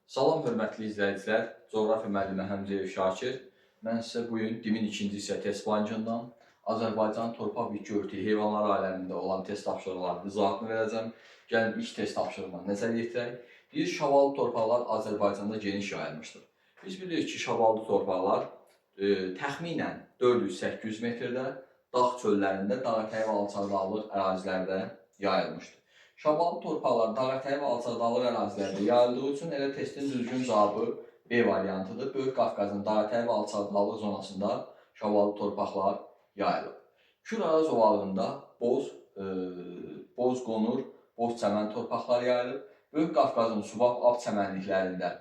Salam hörmətli izləyicilər, coğrafiya müəllimi Həmzəyev Şakir. Mən sizə bugün dimin ikinci hissə test bankından Azərbaycan torpaq bitki örtüyü heyvanlar aləmində olan test tapşırıqlarının izahatını verəcəm. Gəlin ilk test tapşırığına nəzər yetirək. Deyir, şaballı torpaqlar Azərbaycanda geniş yayılmışdır. Biz bilirik ki, şaballı torpaqlar təxminən 400-800 metrdə dağ çöllərində, dağətəyi və alçaqdağlıq ərazilərdə yayılmışdır. Şaballı torpaqlar dağətəyi və alçaqdağlıq ərazilərdə yayıldığı üçün elə testin düzgün cavabı B variantıdır. Böyük Qafqazın dağətəyi və alçaqdağlıq zonasında şaballı torpaqlar yayılıb. Kür-Araz ovalığında boz qonur, boz çəmən torpaqlar yayılıb. Böyük Qafqazın subab çəmənliklərində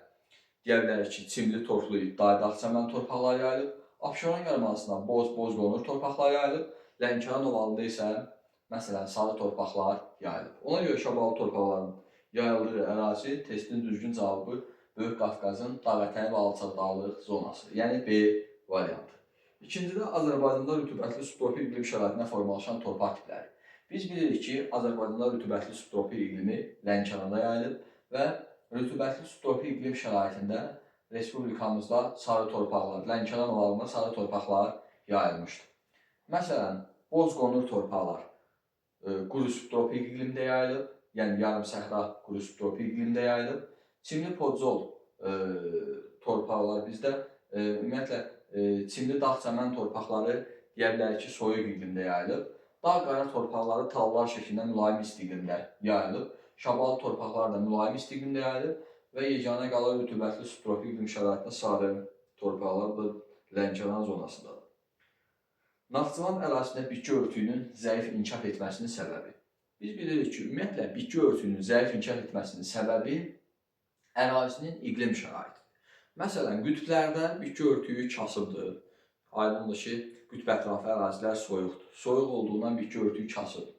deyə bilərik ki, çimli, torflu, iddialı dağ çəmən torpaqlar yayılıb. Abşeron yarımadasında boz qonur torpaqlar yayılıb. Lənkəran ovalında isə məsələn, sarı torpaqlar yayılıb. Ona görə şaballı torpaqların yayıldığı ərazi testin düzgün cavabı Böyük Qafqazın dağətəyi və alçaqdağlıq zonası, yəni B variantı. İkincidə Azərbaycanda rütubətli subtropik iqlim şəraitində formalaşan torpaq tipləri. Biz bilirik ki, Azərbaycanda rütubətli subtropik iqlimi Lənkəranda yayılıb və rütubətli subtropik iqlim şəraitində respublikamızda sarı torpaqlar, Lənkəran ovalığında sarı torpaqlar yayılmışdır. Məsələn, boz qonur torpaqlar quru subtropik iqlimdə yayılıb, yəni yarım səhra quru subtropik iqlimdə yayılıb. Çimli podzol torpaqlar bizdə ümumiyyətlə çimli dağ çəmən torpaqları deyə bilərik ki, soyuq iqlimdə yayılıb. Dağ qara torpaqları tallar şəklində mülayim isti iqlimdə yayılıb. Şaballı torpaqlar da mülayim isti iqlimdə yayılıb və yeganə qalan rütubətli subtropik iqlim şəraitində sarı torpaqlar bu Lənkəran zonasındadır. Naxçıvan ərazisində bitki örtüyünün zəif inkişaf etməsinin səbəbi. Biz bilirik ki, ümumiyyətlə bitki örtüyünün zəif inkişaf etməsinin səbəbi ərazinin iqlim şəraitidir. Məsələn, qütblərdə bitki örtüyü kasıbdır. Aydındır ki, qütb ətrafı ərazilər soyuqdur. Soyuq olduğundan bitki örtüyü kasıbdır.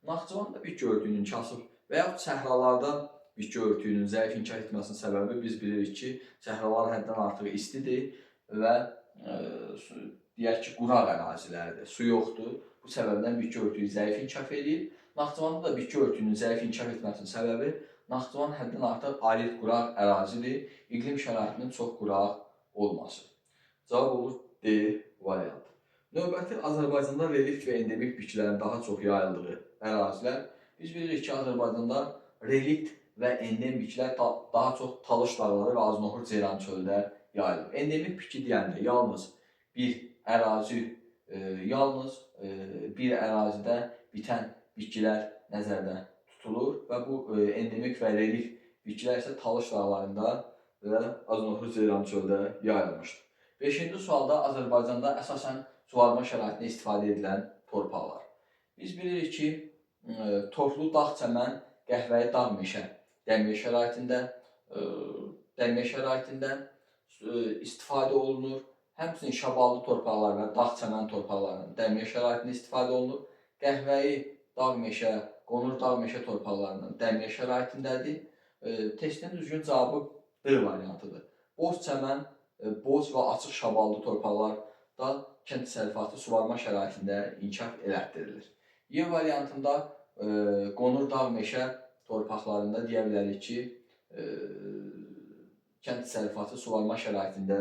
Naxçıvanda bitki örtüyünün kasıb və yaxud səhralarda bitki örtüyünün zəif inkişaf etməsinin səbəbi biz bilirik ki, səhralar həddən artıq istidir və deyək ki, quraq ərazilərdir, su yoxdur. Bu səbəbdən bitki örtüyü zəif inkişaf edir. Naxçıvanda da bitki örtüyünün zəif inkişaf etməsinin səbəbi Naxçıvan həddən artıq arid quraq ərazidir, iqlim şəraitinin çox quraq olması. Cavab olur D variantı. Növbəti Azərbaycanda relikt və endemik bitkilərin daha çox yayıldığı ərazilər. Biz bilirik ki, Azərbaycanda relikt və endemik bitkilər daha çox Talış dağları və Aznohur Ceyran çölündə yayılır. Endemik bitki deyəndə yalnız bir ərazidə bitən bitkilər nəzərdə tutulur və bu endemik və relikt bitkilər isə Talış dağlarında və Aznohur Ceyran çölündə yayılmışdır. 5-ci sualda Azərbaycanda əsasən suvarma şəraitində istifadə edilən torpaqlar. Biz bilirik ki, torflu dağ çəmən, qəhvəyi dağ meşə dəmiyə şəraitində istifadə olunur. Həmçinin şaballı torpaqlar və dağ çəmən torpaqlarının dəmiyə şəraitində istifadə olunur. Qəhvəyi dağ meşə, qonur dağ meşə torpaqlarının dəmiyə şəraitindədir. Testin düzgün cavabı D variantıdır. Boz çəmən, boz və açıq şaballı torpaqlarda kənd təsərrüfatı suvarma şəraitində inkişaf elətdirilir. Y variantında qonur dağ meşə torpaqlarında deyə bilərik ki, kənd təsərrüfatı suvarma şəraitində,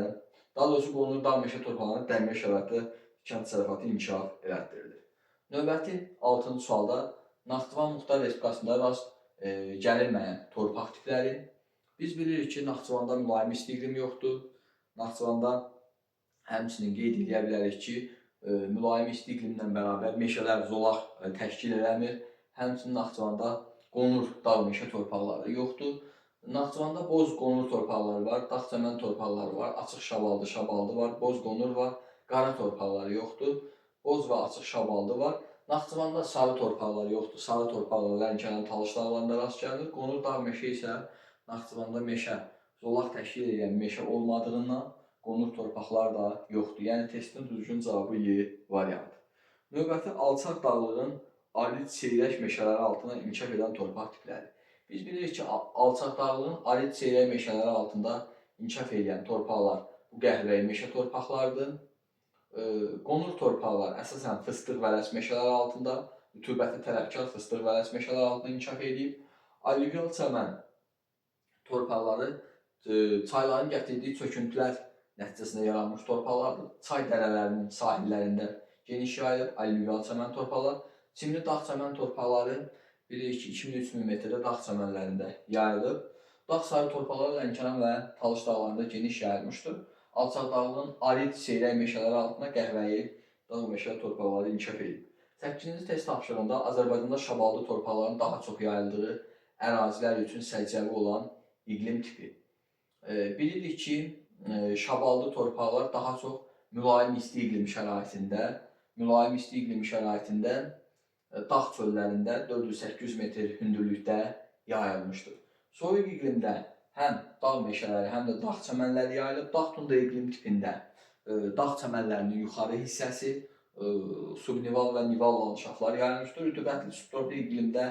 daha doğrusu qonur dağ meşə torpaqlarında dəmiyə şəraitdə kənd təsərrüfatı inkişaf elətdirilir. Növbəti 6-cı sualda Naxçıvan Muxtar Respublikasında rast gəlinməyən torpaq tipləri. Biz bilirik ki, Naxçıvanda mülayim isti iqlim yoxdur. Naxçıvanda həmçinin qeyd edə bilərik ki, mülayim isti iqlimlə bərabər meşələr zolaq təşkil eləmir. Həmçinin Naxçıvanda qonur dağ meşə torpaqları yoxdur. Naxçıvanda boz qonur torpaqları var, dağ çəmən torpaqları var, açıq şabaldı var, boz qonur var, qara torpaqları yoxdur, boz və açıq şabaldı var. Naxçıvanda sarı torpaqlar yoxdur, sarı torpaqlar Lənkəran Talış dağlarında rast gəlinir. Qonur dağ meşə isə Naxçıvanda meşə, zolaq təşkil edən meşə olmadığından qonur torpaqlar da yoxdur. Yəni testin düzgün cavabı Y variantı. Növbəti alçaq dağlığın arid seyrək meşələri altına inkişaf edən torpaq tipləri. Biz bilirik ki, alçaq dağlığın arid seyrək meşələri altında inkişaf edən torpaqlar bu qəhvəyi meşə torpaqlarıdır. Qonur torpaqlar əsasən fıstıq vərəs meşələri altında, rütubətli tələbkar fıstıq vərəs meşələri altında inkişaf edib. Allüvial çəmən torpaqları çayların gətirdiyi çöküntülər nəticəsində yaranmış torpaqlardır. Çay dərələrinin sahillərində geniş yayılıb allüvial çəmən torpaqlar. Çimli dağ çəmən torpaqları bilirik ki, 2000-3000 metrdə dağ çəmənlərində yayılıb. Dağ sarı torpaqlar Lənkəran və Talış dağlarında geniş yayılmışdır. Alçaq dağlığın arid seyrək meşələri altında qəhvəyi dağ meşə torpaqları inkişaf edib. 8-ci test tapşırığında Azərbaycanda şabaldı torpaqların daha çox yayıldığı ərazilər üçün səciyyəvi olan iqlim tipi. Bilirik ki, şabaldı torpaqlar daha çox mülayim isti iqlim şəraitində, dağ çöllərində 400-800 metr hündürlükdə yayılmışdır. Soyuq iqlimdə həm dağ meşələri, həm də dağ çəmənləri yayılıb. Dağ tundra iqlim tipində dağ çəmənlərinin yuxarı hissəsi, subnival və nival landşaftlar yayılmışdır. Rütubətli subtropik iqlimdə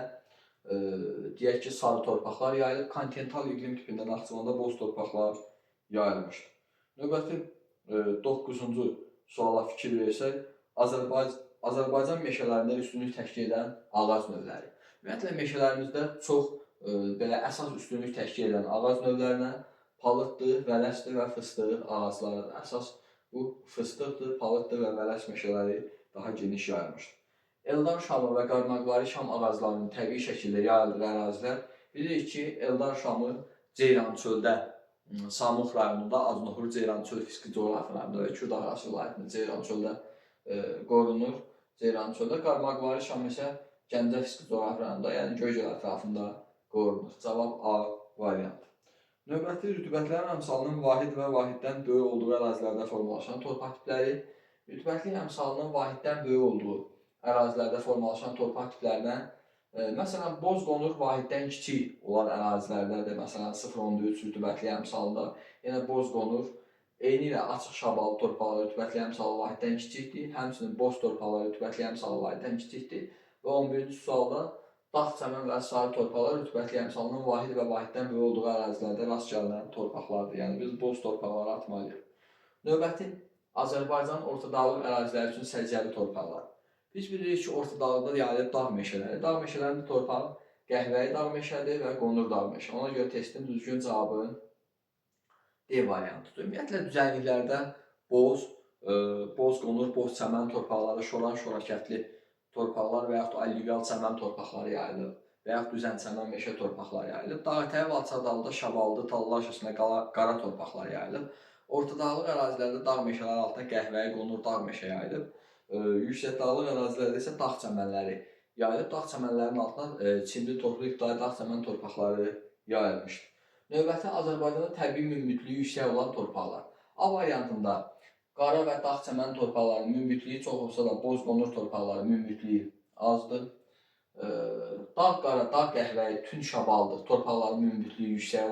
deyək ki, sarı torpaqlar yayılıb. Kontinental iqlim tipində Naxçıvanda boz torpaqlar yayılmışdır. Növbəti 9-cu suala fikir versək, Azərbaycan meşələrində üstünlük təşkil edən ağac növləri. Ümumiyyətlə, meşələrimizdə çox belə əsas üstünlük təşkil edən ağac növlərinə palıddır, vələsdir və fıstıq ağaclarıdır. Əsas bu fıstıqdır, palıddır və vələs meşələri daha geniş yayılmışdır. Eldar şamı və qarmaqvari şam ağaclarının təbii şəkildə yayıldığı ərazilər. Bilirik ki, Eldar şamı Ceyrançöldə, Samux rayonunda, Aznohur Ceyrançöl fiziki coğrafiyalarında və Kürdağ Rasul vilayətində Ceyrançöldə qorunur. Ceyrançöldə qarmaqvari şam isə Gəncə fiziki coğrafiyalarında, yəni Göygöl ətrafında qorunur. Cavab A variantı. Növbəti rütubətlərin əmsalının vahid və vahiddən böyük olduğu ərazilərdə formalaşan torpaq tipləri. Rütubətli əmsalının vahiddən böyük olduğu ərazilərdə formalaşan torpaq tiplərinə, məsələn, boz qonur vahiddən kiçik olan ərazilərdədir. Məsələn, 0.3 rütubətli əmsalında, yenə boz qonur, eyni ilə açıq şabalı torpaqlar rütubətli əmsalı vahiddən kiçikdir. Həmçinin boz torpaqlar rütubətli əmsalı vahiddən kiçikdir. Və 11-ci sualda dağ, çəmən və sarı torpaqlar rütubətli əmsalının vahid və vahiddən böyük olduğu ərazilərdə rast gəlinən torpaqlardır. Yəni, biz boz torpaqları atmalıyıq. Növbəti, Azərbaycanın ortadağlıq əraziləri üçün səciyyəvi torpaqlar. Biz bilirik ki, ortadağlıqda yayılıb dağ meşələri. Dağ meşələrinin torpağı qəhvəyi dağ meşədir və qonur dağ meşə. Ona görə testin düzgün cavabı D variantıdır. Ümumiyyətlə, düzənliklərdə boz qonur, boz çəmən torpaqları, şoran-şorakətli torpaqlar və yaxud da allüvial çəmən torpaqları yayılıb və yaxud düzən çəmən meşə torpaqları yayılıb. Dağətəyi və alçaqdağlıqda şabaldı, tallar şəklində qara torpaqlar yayılıb. Ortadağlıq ərazilərdə dağ meşələri altında qəhvəyi qonur dağ meşə yayılıb. Yüksək dağlıq ərazilərdə isə dağ çəmənləri yayılıb. Dağ çəmənlərinin altına çimli torpaq dağ çəmən torpaqları yayılmışdır. Növbəti, Azərbaycanda təbii münbütlüyü yüksək olan torpaqlar. A variantında qara və dağ çəmən torpaqlarının münbütlüyü çox olsa da boz qonur torpaqları münbütlüyü azdır. Dağ qara, dağ qəhvəyi, tünd şabaldır torpaqların münbütlüyü yüksək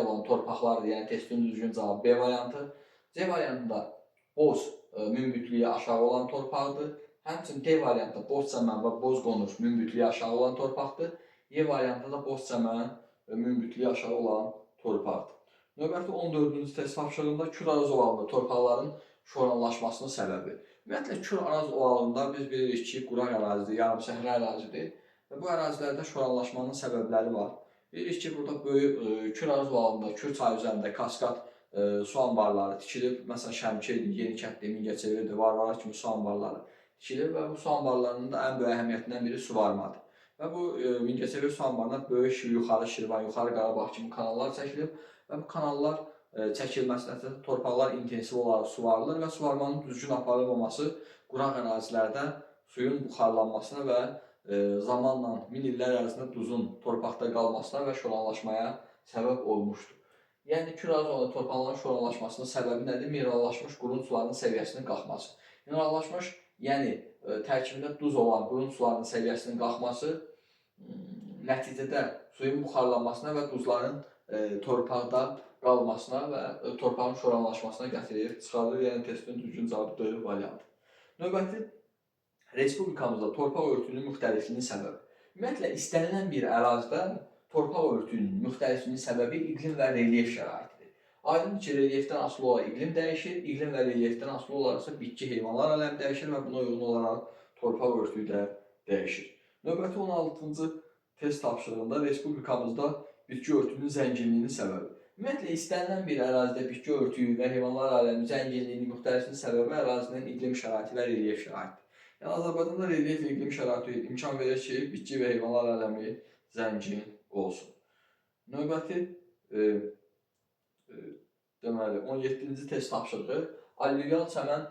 olan torpaqlardır. Yəni testin düzgün cavabı B variantı. C variantında boz münbütlüyü aşağı olan torpaqdır. Həmçinin D variantında boz çəmən və boz qonur münbütlüyü aşağı olan torpaqdır. E variantında da boz çəmən və münbütlüyü aşağı olan torpaqdır. Növbəti 14-cü test tapşırığında Kür-Araz ovalında torpaqların şoranlaşmasının səbəbi. Ümumiyyətlə, Kür-Araz ovalında biz bilirik ki, quraq ərazidir, yarımsəhra ərazidir və bu ərazilərdə şoranlaşmanın səbəbləri var. Bilirik ki, burada böyük Kür-Araz ovalında, Kür çayı üzərində kaskad su anbarları tikilib. Məsələn, Şəmkirdir, Yenikətdir, Mingəçevirdir, Varvara kimi su anbarları tikilib və bu su anbarlarının da ən böyük əhəmiyyətindən biri suvarmadır. Və bu Mingəçevir su anbarına böyük yuxarı Şirvan, yuxarı Qarabağ kimi kanallar çəkilib və bu kanallar çəkilməsi nəticəsində torpaqlar intensiv olaraq suvarılır və suvarmanın düzgün aparılmaması quraq ərazilərdə suyun buxarlanmasına və zamanla min illər ərzində duzun torpaqda qalmasına və şoranlaşmaya səbəb olmuşdur. Yəni, Kür-Araz ovalında torpaqların şoranlaşmasının səbəbi nədir? Minerallaşmış qurun sularının səviyyəsinin qalxması. Minerallaşmış, yəni tərkibində duz olan qurun sularının səviyyəsinin qalxması nəticədə suyun buxarlanmasına və duzların torpaqda qalmasına və torpağın şoranlaşmasına gətirir, çıxarır. Yəni, testin düzgün cavabı D variantı. Növbəti, Respublikamızda torpaq örtüyünün müxtəlifliyinin səbəbi. Ümumiyyətlə, istənilən bir ərazidə torpaq örtüyünün müxtəlifliyinin səbəbi iqlim və relyef şəraitidir. Aydındır ki, relyefdən asılı olaraq iqlim dəyişir, iqlim və relyefdən asılı olaraqsa bitki, heyvanlar aləmi dəyişir və buna uyğun olaraq torpaq örtüyü də dəyişir. Növbəti 16-cı test tapşırığında Respublikamızda bitki örtüsünün zənginliyinin səbəbi. Ümumiyyətlə, istənilən bir ərazidə bitki örtüyü və heyvanlar aləmi zənginliyinin müxtəlifinin səbəbi ərazinin iqlim şəraiti və relyef şəraitidir. Yəni, Azərbaycanda relyef və iqlim şəraiti imkan verir ki, bitki və heyvanlar aləmi zəngin olsun. Növbəti deməli, 17-ci test tapşırığı allüvial çəmən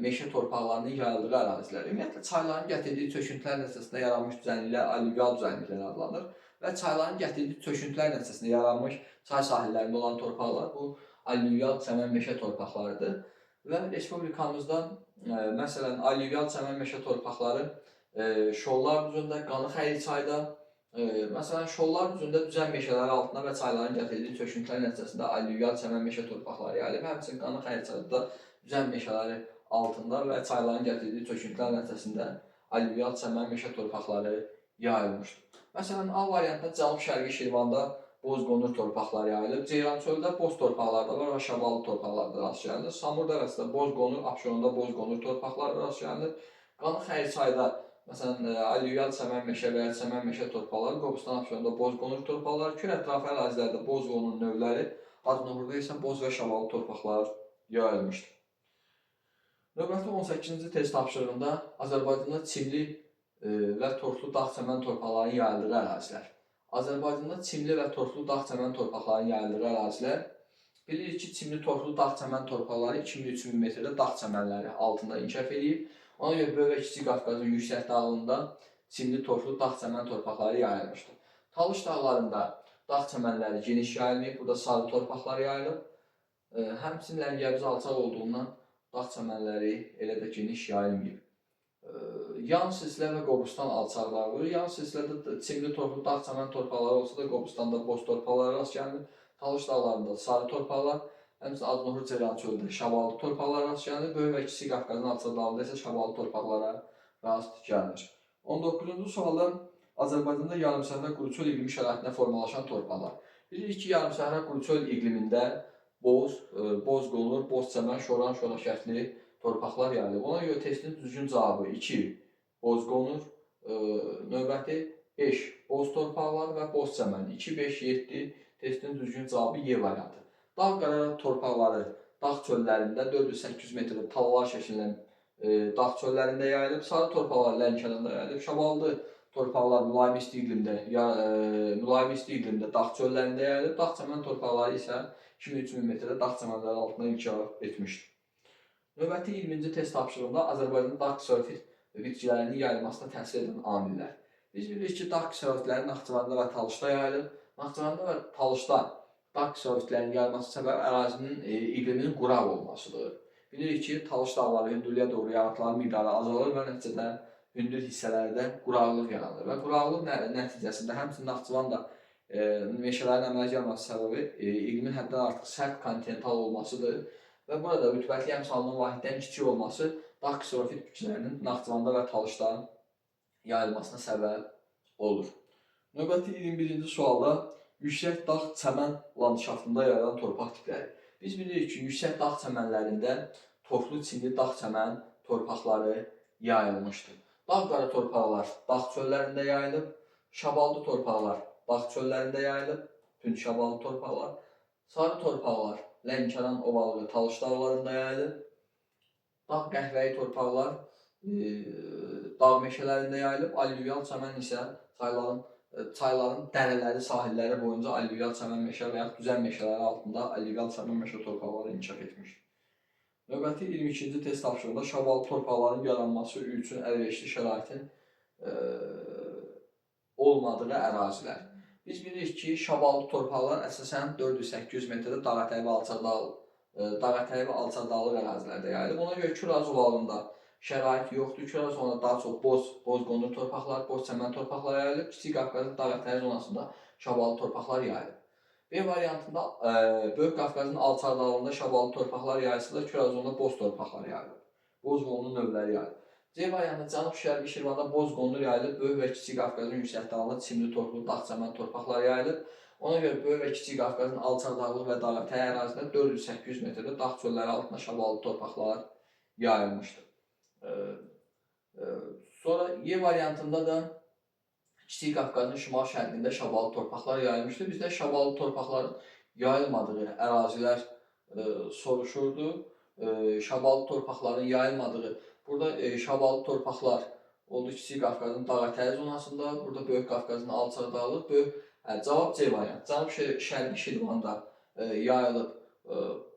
meşə torpaqlarının yayıldığı ərazilər. Ümumiyyətlə, çayların gətirdiyi çöküntülər nəticəsində yaranmış düzənliklər allüvial düzənliklər adlanır və çayların gətirdiyi çöküntülər nəticəsində yaranmış çay sahillərində olan torpaqlar bu allüvial çəmən meşə torpaqlarıdır. Və respublikamızda, məsələn, allüvial çəmən meşə torpaqları Şollar düzündə, Qanıxəyir çayda, məsələn, Şollar düzündə düzən meşələri altına və çayların gətirdiyi çöküntülər nəticəsində allüvial çəmən meşə torpaqları yayılıb. Həmçinin Qanıxəyir çayda düzən meşələri altında və çayların gətirdiyi çöküntülər nəticəsində allüvial çəmən meşə torpaqları yayılmışdır. Məsələn, A variantında Cənub-Şərqi Şirvanda boz-qonur torpaqlar yayılıb. Ceyrançöldə boz torpaqlarda var və şabalı torpaqlarda rast gəlinir. Samur dərəsində boz-qonur, Abşeronda boz-qonur torpaqlar rast gəlinir. Qanıxəyir çayda, məsələn, allüvial çəmən meşə və ya çəmən meşə torpaqları, Qobustan, Abşeronda boz-qonur torpaqlar, Kür ətrafı ərazilərdə boz-qonur növləri, Acnoğurda isə boz və şabalı torpaqlar yayılmışdır. Növbəti 18-ci test tapşırığında Azərbaycanda çimli və torflu dağ-çəmən torpaqlarının yayıldığı ərazilər. Azərbaycanda çimli və torflu dağ-çəmən torpaqlarının yayıldığı ərazilər. Bilirik ki, çimli torflu dağ-çəmən torpaqları 2000-3000 metrdə dağ çəmənləri altında inkişaf edib. Ona görə Böyük və Kiçik Qafqazın yüksək dağlığında çimli torflu dağ-çəmən torpaqları yayılmışdır. Talış dağlarında dağ çəmənləri geniş yayılmayıb, burada sarı torpaqlar yayılıb. Həmçinin Ləngəviz alçaq olduğundan dağ çəmənləri elə də geniş yayılmayıb. Yan silsilə və Qobustan alçaq dağları. Yan silsilədə çimli torflu dağ çəmən torpaqları olsa da Qobustanda boz torpaqlara rast gəlinir. Talış dağlarında sarı torpaqlar, həmçinin Acnoğur Ceyrançöldə şabalı torpaqlara rast gəlinir. Böyük və Kiçik Qafqazın alçaq dağlarında isə şabalı torpaqlara rast gəlinir. 19-cu sualda Azərbaycanda yarımsəhra quruçöl iqlimi şəraitində formalaşan torpaqlar. Bilirik ki, yarımsəhra quruçöl iqlimində boz-qonur, boz-çəmən, şoran-şora şəkli torpaqlar yayılıb. Ona görə testin düzgün cavabı 2 boz-qonur, növbəti 5 boz torpaqlar və boz-çəmən. 2, 5, 7 testin düzgün cavabı Y variantı. Dağ-qara torpaqları dağ çöllərində 400-800 metrdə talalar şəklində dağ çöllərində yayılıb. Sarı torpaqlar Lənkəranda yayılıb. Şabalı torpaqlar mülayim isti iqlimdə dağ çöllərində yayılıb. Dağ çəmən torpaqları isə 2000-3000 metrdə dağ çəmənləri altında inkişaf etmişdir. Növbəti 20-ci test tapşırığında Azərbaycanda dağ kserofit bitkilərinin yayılmasına təsir edən amillər. Biz bilirik ki, dağ kserofitləri Naxçıvanda və Talışda yayılıb. Naxçıvanda və Talışda dağ kserofitlərinin yayılması səbəbi ərazinin iqliminin quraq olmasıdır. Bilirik ki, Talış dağları hündürlüyə doğru yağıntıların miqdarı azalır və nəticədə hündür hissələrdə quraqlıq yaranır. Və quraqlıq nəticəsində həmçinin Naxçıvanda meşələrin əmələ gəlməsi səbəbi iqlimin həddən artıq sərt kontinental olmasıdır. Və burada rütubətli əmsalının vahiddən kiçik olması dağ kserofit bitkilərinin Naxçıvanda və Talışda yayılmasına səbəb olur. Növbəti 21-ci sualda yüksək dağ çəmən landşaftında yayılan torpaq tipləri. Biz bilirik ki, yüksək dağ çəmənlərində torflu çimli dağ çəmən torpaqları yayılmışdır. Dağ-qara torpaqlar dağ çöllərində yayılıb, şaballı torpaqlar dağ çöllərində yayılıb, tünd şaballı torpaqlar, sarı torpaqlar Lənkəran, Ovalı, Talış dağlarında yayılıb, dağ qəhvəyi torpaqlar dağ meşələrində yayılıb, allüvial çəmən isə çayların dərələri, sahilləri boyunca allüvial çəmən meşə və ya düzən meşələri altında allüvial çəmən meşə torpaqları inkişaf etmişdir. Növbəti 22-ci test tapşırığında şabalı torpaqların yaranması üçün əlverişli şəraitin olmadığı ərazilər. Biz bilirik ki, şabalı torpaqlar əsasən 400-800 metrdə dağətəyi və alçaq-dağlıq ərazilərdə yayılıb. Ona görə Küraz ovalında şərait yoxdur. Küraz ovalında daha çox boz-qonur torpaqlar, boz-çəmən torpaqlar yayılıb. Kiçik Qafqazın dağətəyi zonasında şabalı torpaqlar yayılıb. B variantında Böyük Qafqazın alçaq-dağlığında şabalı torpaqlar yayılsa da Küraz zonunda boz torpaqlar yayılıb. Boz-qonur növləri yayılıb. C variantında Cənub-Şərqi Şirvanda boz-qonur yayılıb, Böyük və Kiçik Qafqazın yüksək dağlığında çimli torpaqlı dağ-çəmən torpaqlar yayılıb. Ona görə Böyük və Kiçik Qafqazın alçaq-dağlıq və dağətəyi ərazisində 400-800 metrdə dağ çölləri altında şabalı torpaqlar yayılmışdır. Sonra Y variantında da Kiçik Qafqazın şimal-şərqində şabalı torpaqlar yayılmışdı. Bizdə şabalı torpaqların yayılmadığı ərazilər soruşurdu. Şabalı torpaqların yayılmadığı, burada şabalı torpaqlar oldu Kiçik Qafqazın dağ-ətəyi zonasında, burada Böyük Qafqazın alçaq dağlıq, cavab C variantı. Cənub-şərqi Şirvanda yayılıb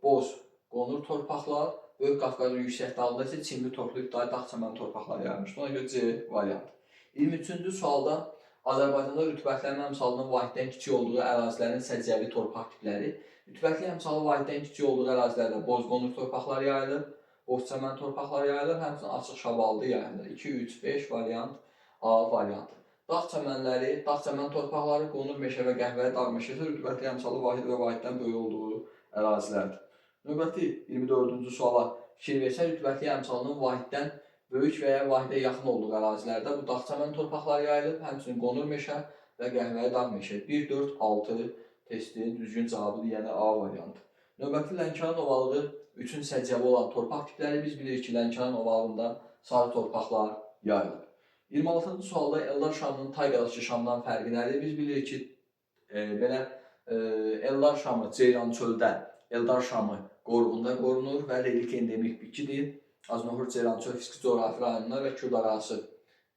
boz qonur torpaqlar, Böyük Qafqazın yüksək dağında isə çimli torplu ibtidai dağ çəmən torpaqlar yayılmışdı. Ona görə C variantı. 23-cü sualda Azərbaycanda rütbətlənmə əmsalının vahiddən kiçik olduğu ərazilərin səciyyəvi torpaq tipləri. Rütbətli əmsalı vahiddən kiçik olduğu ərazilərdə boz qonur torpaqlar yayılır, boz çəmən torpaqlar yayılır, həmçinin açıq şabaldı yayılır. 2, 3, 5 variant A variantı. Dağ çəmənləri, dağ çəmən torpaqları, qonur meşə və qəhvəyi dağ meşəsi rütbətli əmsalı vahid və vahiddən böyük olduğu ərazilərdir. Növbəti 24-cü suala fikir versək, rütbətli əmsalının vahiddən böyük və ya vahidə yaxın olduğu ərazilərdə bu dağ çəmən torpaqlar yayılıb, həmçinin qonur meşə və qəhvəyi dağ meşə. 1, 4, 6 testin düzgün cavabıdır, yəni A variantı. Növbəti Lənkəran ovalığı üçün səciyyəvi olan torpaq tipləri. Biz bilirik ki, Lənkəran ovalığında sarı torpaqlar yayılıb. 26-cı sualda Eldar şamının tayqadakı şamdan fərqi nədir? Biz bilirik ki, Eldar şamı Ceyran çöldə, Eldar şamı qoruğunda qorunur və relik endemik bitkidir. Aznohur Ceyrançöl fiziki coğrafi rayonuna və Kürdarası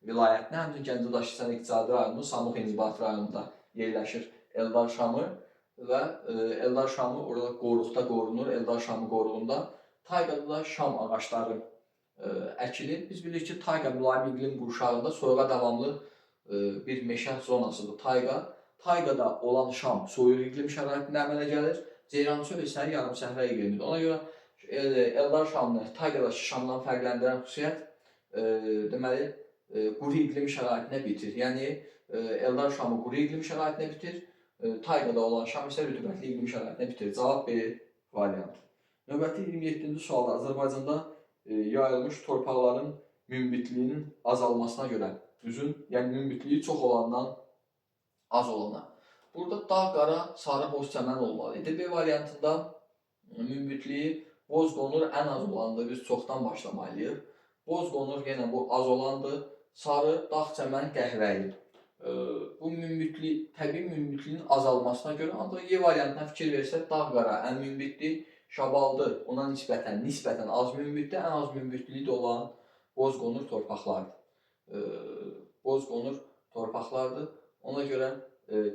vilayətinə, həmçinin Gəncə-Daş kənd iqtisadi rayonunun Samux İnzibati rayonunda yerləşir Eldar şamı və Eldar şamı orada qoruqda qorunur. Eldar şamı qoruğunda tayqada da şam ağacları əkilir. Biz bilirik ki, tayqa mülayim iqlim qurşağında soyuğa davamlı bir meşə zonasıdır tayqa. Tayqada olan şam soyuq iqlim şəraitində əmələ gəlir. Ceyrançöl isə yarım səhra iqlimidir. Ona görə Eldar şamını tayqadakı şamdan fərqləndirən xüsusiyyət deməli quru iqlim şəraitinə bitir. Yəni Eldar şamı quru iqlim şəraitinə bitir. Tayqada olan şam isə rütubətli iqlim şəraitinə bitir. Cavab B variantı. Növbəti 27-ci sualda Azərbaycanda yayılmış torpaqların münbitliyinin azalmasına görə yəni münbitliyi çox olandan az olana. Burada dağ, qara, sarı, boz çəmən olmalı idi. B variantında münbitliyi boz qonur ən az olandır. Biz çoxdan başlamalıyıq. Boz qonur yenə bu az olandır. Sarı, dağ çəmən, qəhvəyi. Bu təbii münbitliyin azalmasına görə ancaq Y variantına fikir versək, dağ, qara ən münbitli, şabaldı ona nisbətən az münbitli, ən az münbitliyi də olan boz qonur torpaqlardır. Boz qonur torpaqlardır. Ona görə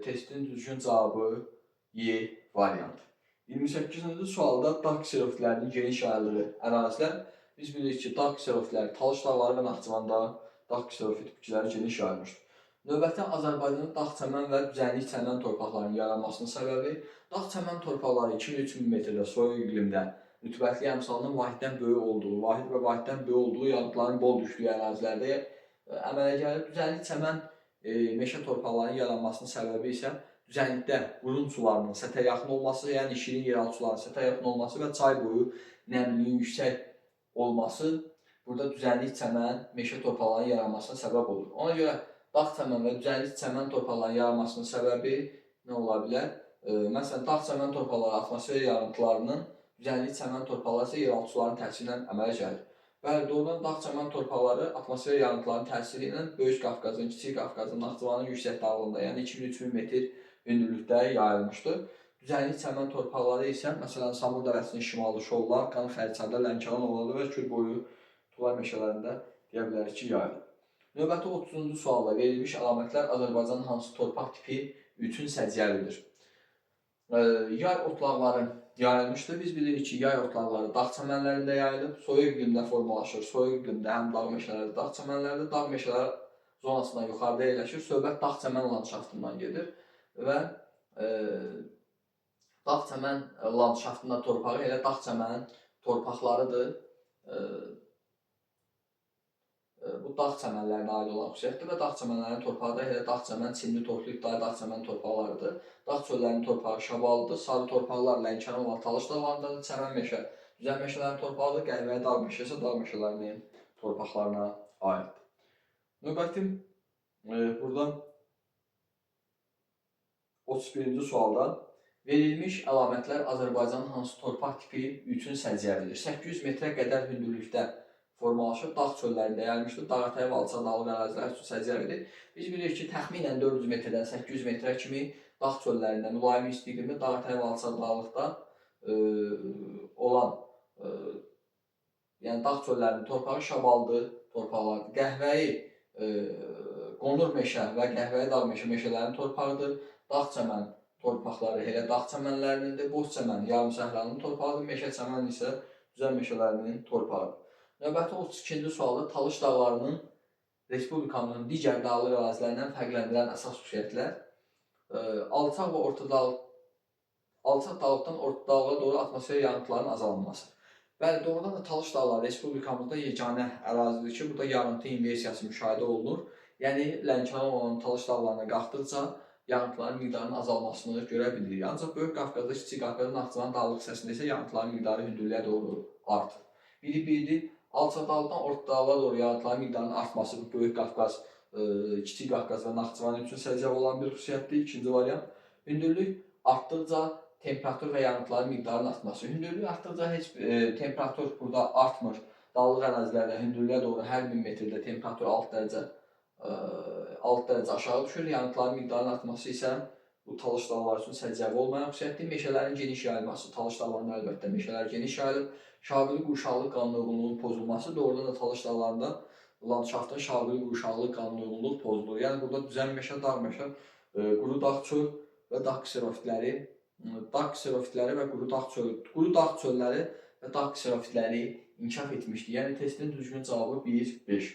testin düzgün cavabı Y variantı. 28-ci sualda dağ kseroftlərinin geniş yayıldığı ərazilər. Biz bilirik ki, dağ kserofitləri Talış dağları və Naxçıvanda dağ kserofit bitkiləri geniş yayılmışdır. Növbəti Azərbaycanın dağ çəmən və düzənlik çəmən torpaqlarının yaranmasının səbəbi dağ çəmən torpaqları 2000-3000 metrdə soyuq iqlimdə rütubətli əmsalının vahiddən böyük olduğu, vahid və vahiddən böyük olduğu yağıntıların bol düşdüyü ərazilərdə əmələ gəlir. Düzənlik çəmən meşə torpaqlarının yaranmasının səbəbi isə düzənlikdə qurun sularının sətə yaxın olması, yəni şirin yeraltı suların sətə yaxın olması və çay boyu nəmliliyin yüksək olması burada düzənlik çəmən meşə torpaqlarının yaranmasına səbəb olur. Ona görə dağ çəmən və düzənlik çəmən torpaqlarının yaranmasının səbəbi nə ola bilər? Məsələn, dağ çəmən torpaqları atmosfer yağıntılarının, düzənlik çəmən torpaqları isə yeraltı suların təsiri ilə əmələ gəlir. Bəli, doğrudan dağ çəmən torpaqları atmosfer yağıntılarının təsiri ilə Böyük Qafqazın, Kiçik Qafqazın, Naxçıvanın yüksək dağlığında, yəni 2000-3000 metr hündürlükdə yayılmışdır. Düzənlik çəmən torpaqları isə, məsələn, Samur dərəsinin şimalı Şollar, Qanı Xərçəndə, Lənkəran ovalı və Kür boyu Tulay meşələrində deyə bilərik ki, yayılır. Növbəti 30-cu sualda verilmiş əlamətlər Azərbaycanın hansı torpaq tipi üçün səciyyəlidir? Yay otlaqları yayılmışdır. Biz bilirik ki, yay otlaqları dağ çəmənlərində yayılıb, soyuq iqlimdə formalaşır. Soyuq iqlimdə həm dağ meşələri, dağ çəmənlərdə, dağ meşələri zonasından yuxarıda yerləşir. Söhbət dağ çəmən landşaftından gedir və dağ çəmən landşaftında torpağı elə dağ çəmən torpaqlarıdır. Bu dağ çəmənlərinə aid olan xüsusiyyətdir və dağ çəmənlərinin torpağı da elə dağ çəmən, çimli torplu ibtidai dağ çəmən torpaqlarıdır. Dağ çöllərinin torpağı şabalıdır, sarı torpaqlar Lənkəran və Talış dağlarındadır, çəmən meşə, düzən meşələrin torpağıdır, qəhvəyi dağ meşəsi dağ meşələrinin torpaqlarına aiddir. Növbəti buradan 31-ci sualda verilmiş əlamətlər Azərbaycanın hansı torpaq tipi üçün səciyyəlidir? 800 metrə qədər hündürlükdə formalaşıb dağ çöllərində yayılmışdır. Dağətəyi və alçaq dağlıq ərazilər üçün səciyyəvidir. Biz bilirik ki, təxminən 400 metrdən 800 metrə kimi dağ çöllərində mülayim isti iqlimli dağətəyi və alçaq dağlıqda olan yəni dağ çöllərinin torpağı şabaldı torpaqlardır. Qəhvəyi qonur meşə və qəhvəyi dağ meşələrinin torpağıdır. Dağ çəmən torpaqları elə dağ çəmənlərinindir. Boz çəmən yarım səhranın torpağıdır. Meşə çəmən isə düzən meşələrinin torpağıdır. Növbəti 32-ci sualda Talış dağlarının Respublikamızın digər dağlıq ərazilərindən fərqləndirən əsas xüsusiyyətlər. Alçaq və orta dağlıq, alçaq dağlıqdan orta dağlığa doğru atmosfer yağıntılarının azalması. Bəli, doğrudan da Talış dağları Respublikamızda yeganə ərazidir ki, burada yağıntı inversiyası müşahidə olunur. Yəni, Lənkəran olan Talış dağlarına qalxdıqca yağıntıların miqdarının azalmasını görə bilirik. Ancaq Böyük Qafqazda, Kiçik Qafqazda, Naxçıvan dağlıq hissəsində isə yağıntıların miqdarı hündürlüyə doğru artır. Biri alçaq dağlıqdan orta dağlığa doğru yağıntıların miqdarının artması bu Böyük Qafqaz, Kiçik Qafqaz və Naxçıvan üçün səciyyəvi olan bir xüsusiyyətdir. İkinci variant, hündürlük artdıqca temperatur və yağıntıların miqdarının artması. Hündürlük artdıqca heç temperatur burada artmır. Dağlıq ərazilərdə hündürlüyə doğru hər 1000 metrdə temperatur 6 dərəcə aşağı düşür. Yağıntıların miqdarının artması isə bu Talış dağları üçün səciyyəvi olmayan xüsusiyyətdir. Meşələrin geniş yayılması. Talış dağlarında əlbəttə meşələr geniş yayılır. Şaquli qurşaqlıq qanunluğunun pozulması doğrudan da Talış dağlarında landşaftın şaquli qurşaqlıq qanunluğu pozulur. Yəni burada düzən meşə, dağ meşə, quru dağ çöl və dağ kserofitləri və quru dağ çölləri və dağ kserofitləri inkişaf etmişdir. Yəni testin düzgün cavabı 1-5.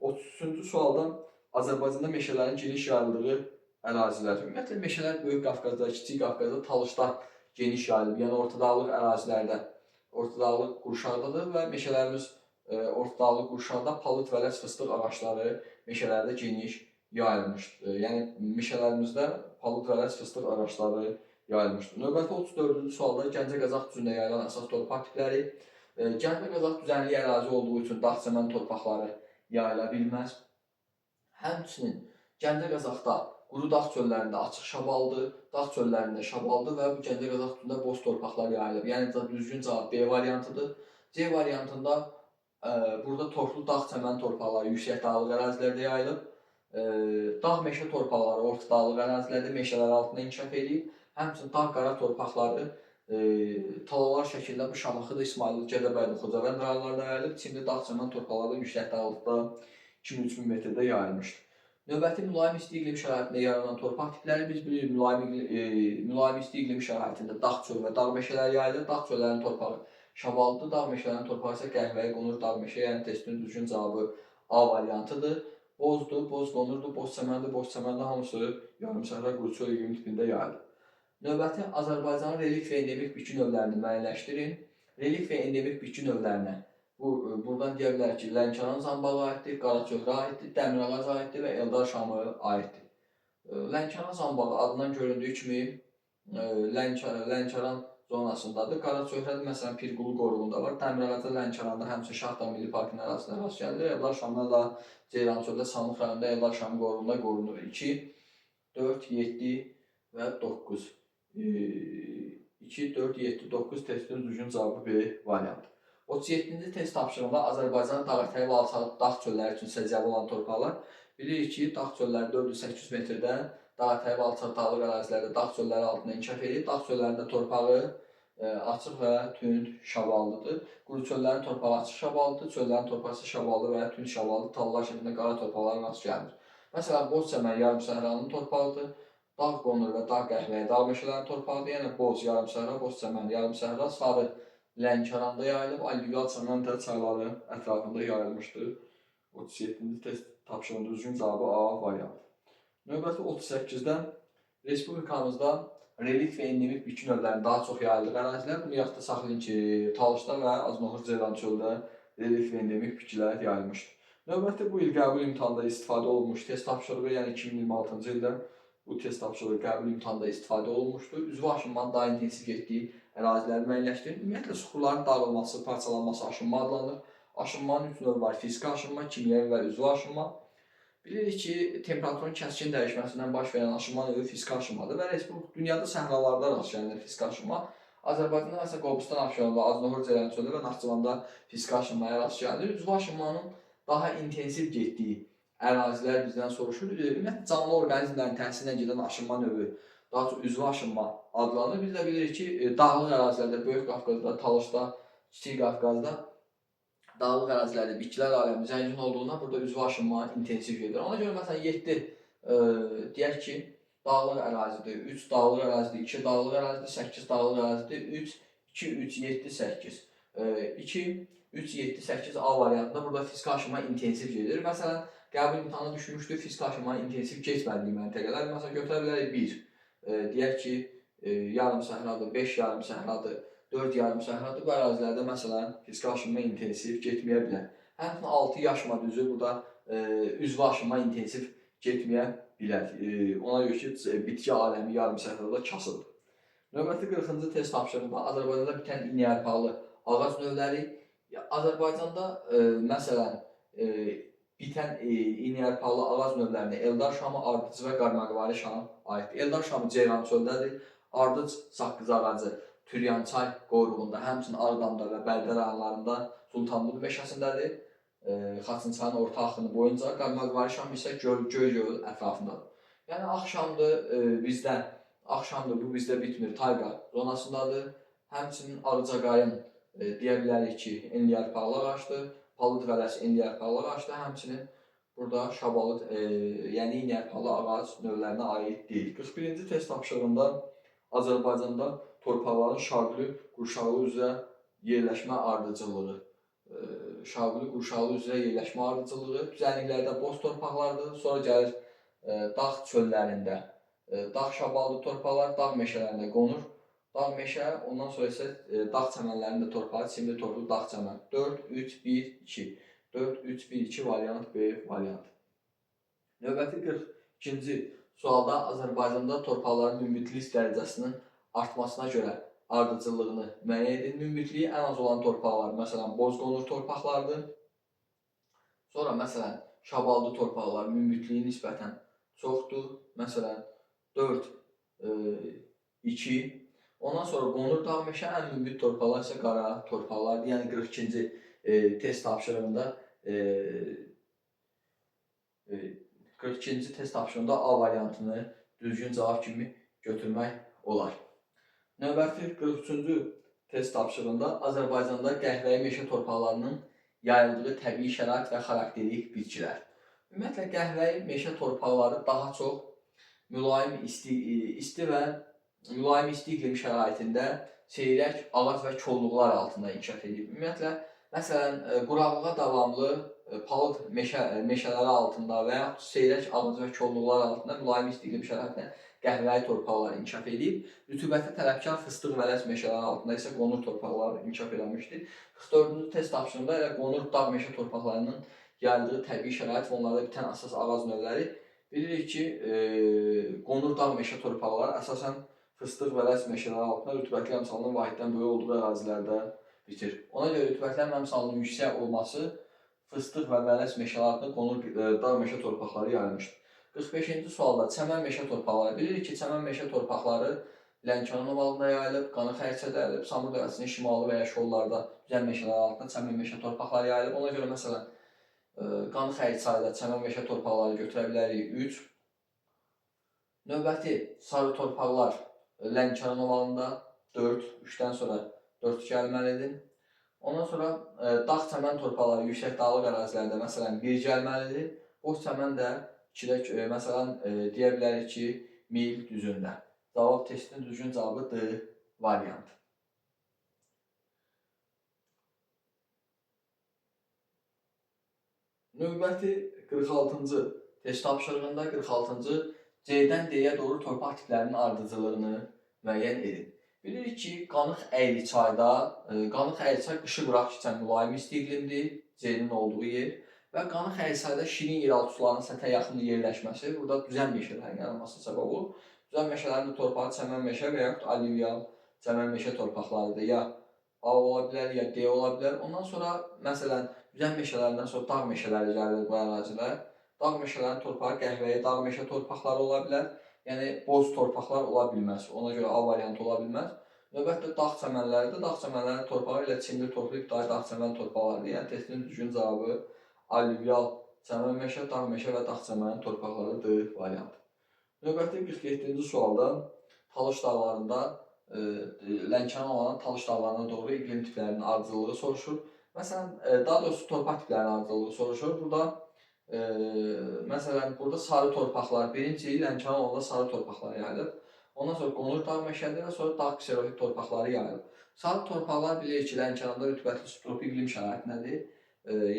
33-cü sualda Azərbaycanda meşələrin geniş yayıldığı ərazilər. Ümumiyyətlə meşələr Böyük Qafqazda, Kiçik Qafqazda, Talışda geniş yayılıb. Yəni orta dağlıq ərazilərdə, orta dağlıq qurşaqdadır və meşələrimiz orta dağlıq qurşaqda palıd, vələs, fıstıq ağacları meşələrdə geniş yayılmışdır. Yəni meşələrimizdə palıd, vələs, fıstıq ağacları yayılmışdır. Növbəti 34-cü sualda Gəncə Qazax düzündə yayılan əsas torpaq tipləri. Gəncə Qazax düzənlik ərazi olduğu üçün dağ çəmən torpaqları yayıla bilməz. Həmçinin Gəncə Qazaxda quru dağ çöllərində açıq şabaldır, dağ çöllərində şabaldır və bu Gəncə Qazax düzündə boz torpaqlar yayılıb. Yəni düzgün cavab B variantıdır. C variantında burada torflu dağ çəmən torpaqları yüksək dağlıq ərazilərdə yayılıb. Dağ meşə torpaqları orta dağlıq ərazilərdə meşələr altında inkişaf edib. Həmçinin dağ qara torpaqları talalar şəkildə bu Şamaxıda, İsmayıllı, Gədəbəyli, Xocavənd rayonlarında yayılıb. Çimli dağ çəmən torpaqları yüksək dağlıqda 2000-3000 metrdə yayılmışdır. Növbəti mülayim isti iqlim şəraitində yaranan torpaq tipləri biz bilirik. Mülayim isti iqlim şəraitində dağ çöl və dağ meşələri yayılır. Dağ çöllərinin torpağı şabaldır, dağ meşələrinin torpağı isə qəhvəyi qonur dağ meşə. Yəni testin düzgün cavabı A variantıdır. Bozdur, boz qonurdur, boz çəməndir, boz çəməndə hamısı yarım səhra quru çöl iqlim tipində yayılır. Növbəti Azərbaycanın relikt və endemik bitki növlərini müəyyənləşdirin. Relikt və endemik bitki növlərinə buradan deyə bilərik ki, Lənkəran zambağı aiddir, Qaraçöhrə aiddir, Dəmirağac aiddir və Eldar şamı aiddir. Lənkəran zambağı adından göründüyü kimi Lənkəran zonasındadır. Qaraçöhrədə məsələn Pirqulu qoruğunda var. Dəmirağacda, Lənkəranda, həmçinin Şahdağ Milli Parkının ərazisində rast gəlilir. Eldar şamına da Ceyrançöldə, Samlıq rayonunda Eldar şamı qoruğunda qorunur. 2, 4, 7 və 9. 2, 4, 7, 9 testin düzgün cavabı B variantı. 37-ci test tapşırığında Azərbaycanın dağətəyi və alçaq dağ çölləri üçün səciyyəvi olan torpaqlar. Bilirik ki, dağ çölləri 400-800 metrdən dağətəyi və alçaq dağlıq ərazilərdə dağ çölləri altında inkişaf edir. Dağ çöllərində torpağı açıq və tünd şaballıdır. Quru çöllərin torpağı açıq şaballıdır, çöllərin torpağı isə şaballı və tünd şaballı tallar şəklində qara torpaqlara rast gəlinir. Məsələn, boz çəmən yarım səhranın torpağıdır. Dağ qonur və dağ qəhvəyi dağ meşələrinin torpağıdır. Yəni boz yarım səhra, boz çəmən yarım səhra, sarı Lənkəranda yayılıb, Alluvial çəmən çayları ətrafında yayılmışdır. 37-ci test tapşırığında düzgün cavabı A variantı. Növbəti 38-də Respublikamızda relikt və endemik bitki növlərinin daha çox yayıldığı ərazilər. Bunu yadda saxlayın ki, Talışda və Aznoxur Ceyrançöldə relikt və endemik bitkilər yayılmışdır. Növbəti bu il qəbul imtahanında istifadə olunmuş test tapşırığı, yəni 2026-cı ildə bu test tapşırığı qəbul imtahanında istifadə olunmuşdur. Üzvü aşınmanın daha intensiv getdiyi əraziləri müəyyənləşdirin. Ümumiyyətlə, suxurların dağılması, parçalanması aşınma adlanır. Aşınmanın 3 növü var: fiziki aşınma, kimyəvi və üzvü aşınma. Bilirik ki, temperaturun kəskin dəyişməsindən baş verən aşınma növü fiziki aşınmadır və dünyada səhralarda rast gəlinir fiziki aşınma. Azərbaycanda məsələn Qobustan, Abşeronda, Aznohor, Ceylançöldə və Naxçıvanda fiziki aşınmaya rast gəlinir. Üzvü aşınmanın daha intensiv getdiyi ərazilər bizdən soruşur. Ümumiyyətlə canlı orqanizmlərin təsirinə gedən aşınma növü daha çox üzvü aşınma adlanır. Biz də bilirik ki, dağlıq ərazilərdə, Böyük Qafqazda, Talışda, Kiçik Qafqazda dağlıq ərazilərdə bitkilər aləmi zəngin olduğundan burada üzvü aşınma intensiv gedir. Ona görə məsələn 7 deyək ki, dağlıq ərazidir, 3 dağlıq ərazidir, 2 dağlıq ərazidir, 8 dağlıq ərazidir, 3, 2, 3, 7, 8. 2, 3, 7, 8 A variantında burada fiziki aşınma intensiv gedir. Məsələn, qəbul imtahanı düşmüşdür, fiziki aşınma intensiv keçmədiyi məntəqələr. Məsələn, götürə bilərik 1. Deyək ki, yarım səhradır, 5 yarım səhradır, 4 yarım səhradır. Bu ərazilərdə məsələn fiziki aşınma intensiv getməyə bilər. Həmçinin 6 yaşma düzü burada üzvü aşınma intensiv getməyə bilər. Ona görə ki, bitki aləmi yarım səhrada kasıbdır. Növbəti 40-cı test tapşırığında Azərbaycanda bitən iynəyarpaqlı ağac növləri. Azərbaycanda məsələn bitən iynəyarpaqlı ağac növlərinə Eldar şamı, ardıc və qarmaqvari şam aiddir. Eldar şamı Ceyrançöldədir. Ardıc saqqız ağacı Türyançay qoruğunda, həmçinin Ağdamda və Bərdə rayonlarında Sultanbud meşəsindədir. Xaçınçayın orta axını boyunca, qarmaqvari şam isə Göygöl ətrafındadır. Yəni axşamdır bizdə, bu bizdə bitmir, tayqa zonasındadır. Həmçinin Ağcaqayın deyə bilərik ki, enliyarpaqlı ağacdır. Palıd Qələsi enliyarpaqlı ağacdır. Həmçinin burada şabalıd, yəni iynəyarpaqlı ağac növlərinə aid deyil. 41-ci test tapşırığında Azərbaycanda torpaqların şaquli qurşağı üzrə yerləşmə ardıcıllığı. Şaquli qurşağı üzrə yerləşmə ardıcıllığı düzənliklərdə boz torpaqlardır. Sonra gəlir dağ çöllərində, dağ şabalıdı torpaqlar, dağ meşələrində qonur. Dağ meşə, ondan sonra isə dağ çəmənlərində torpağı, çimli torpaq dağ çəmən. 4, 3, 1, 2. 4, 3, 1, 2 variant B variant. Növbəti 42-ci sualda Azərbaycanda torpaqların münbitlik dərəcəsinin artmasına görə ardıcıllığını müəyyən edin. Münbitliyi ən az olan torpaqlar, məsələn, bozqonur torpaqlardır. Sonra, məsələn, şabaldı torpaqlar münbitliyi nisbətən çoxdur. Məsələn, 4, 2. Ondan sonra qonur dağ meşə, ən münbit torpaqlar isə qara torpaqlardır. Yəni 42-ci test tapşırığında 42-ci test tapşırığında A variantını düzgün cavab kimi götürmək olar. Növbəti 43-cü test tapşırığında Azərbaycanda qəhvəyi meşə torpaqlarının yayıldığı təbii şərait və xarakterik bitkilər. Ümumiyyətlə, qəhvəyi meşə torpaqları daha çox mülayim isti və mülayim isti iqlim şəraitində seyrək ağac və kolluqlar altında inkişaf edib. Ümumiyyətlə, məsələn, quraqlığa davamlı palıd meşələri altında və yaxud seyrək ağac və kolluqlar altında mülayim isti iqlim şəraitində qəhvəyi torpaqlar inkişaf edib. Rütubətə tələbkar fıstıq və ləz meşələri altında isə qonur torpaqlar inkişaf edilmişdir. 44-cü test tapşırığında elə qonur dağ meşə torpaqlarının yayıldığı təbii şərait və onlarda bitən əsas ağac növləri. Bilirik ki, qonur dağ meşə torpaqları əsasən fıstıq və ləz meşələri altında rütubətli əmsalının vahiddən böyük olduğu ərazilərdə bitir. Ona görə rütubətli əmsalının yüksək olması fıstıq və ləz meşələri altında qonur dağ meşə torpaqları yayılmışdır. 45-ci sualda çəmən meşə torpaqları. Bilirik ki, çəmən meşə torpaqları Lənkəran ovalında yayılıb, Qanı Xərçədə yayılıb, Samur dövlətinin şimalı və ya şollarda düzən meşələr altında çəmən meşə torpaqları yayılıb. Ona görə məsələn, Qanı Xərçədə çəmən meşə torpaqları götürə bilərik 3. Növbəti sarı torpaqlar Lənkəran ovalında 4, 3-dən sonra 4 gəlməlidir. Ondan sonra dağ çəmən torpaqları yüksək dağlıq ərazilərdə məsələn 1 gəlməlidir. Boz çəmən də məsələn, deyə bilərik ki, mil düzündə. Cavab testinin düzgün cavabı D variant. Növbəti 46-cı test tapşırığında 46-cı C-dən D-yə doğru torpaq tiplərinin ardıcıllığını müəyyən edin. Bilirik ki, Qanıq Əyriçayda, Qanıq Əyriçay qışı quraq keçən mülayim isti iqlimdir, C-nin olduğu yer. Və Qanıq Əyriçayda şirin yeraltı suların səthə yaxın yerləşməsi burada düzən meşələrin yaranması səbəb olur. Düzən meşələrin torpağı çəmən meşə və yaxud alüvyal çəmən meşə torpaqlarıdır. Ya A ola bilər, ya D ola bilər. Ondan sonra, məsələn, düzən meşələrindən sonra dağ meşələri gəlir bu ərazilər. Dağ meşələrin torpağı qəhvəyi dağ meşə torpaqları ola bilər. Yəni, boz torpaqlar ola bilməz. Ona görə A variantı ola bilməz. Növbətdə dağ çəmənləridir. Dağ çəmənlərinin torpağı ilə çimli torpaq ibtidai dağ çəmən torpaqlarıdır. Yəni testinin düzgün cavabı alluvial çəmən meşə, dağ meşə və dağ çəmənin torpaqlarıdır variantı. Növbəti 47-ci sualda Talış dağlarında Lənkəran olan Talış dağlarına doğru iqlim tiplərinin ardıcıllığı soruşur. Məsələn, daha doğrusu torpaq tiplərinin ardıcıllığı soruşur. Məsələn, burada sarı torpaqlar, birinci Lənkəran olanda sarı torpaqlar yayılıb. Ondan sonra qonur dağ meşələri və sonra dağ kserofit torpaqları yayılıb. Sarı torpaqlar bilirik ki, Lənkəranda rütubətli subtropik iqlim şəraitindədir.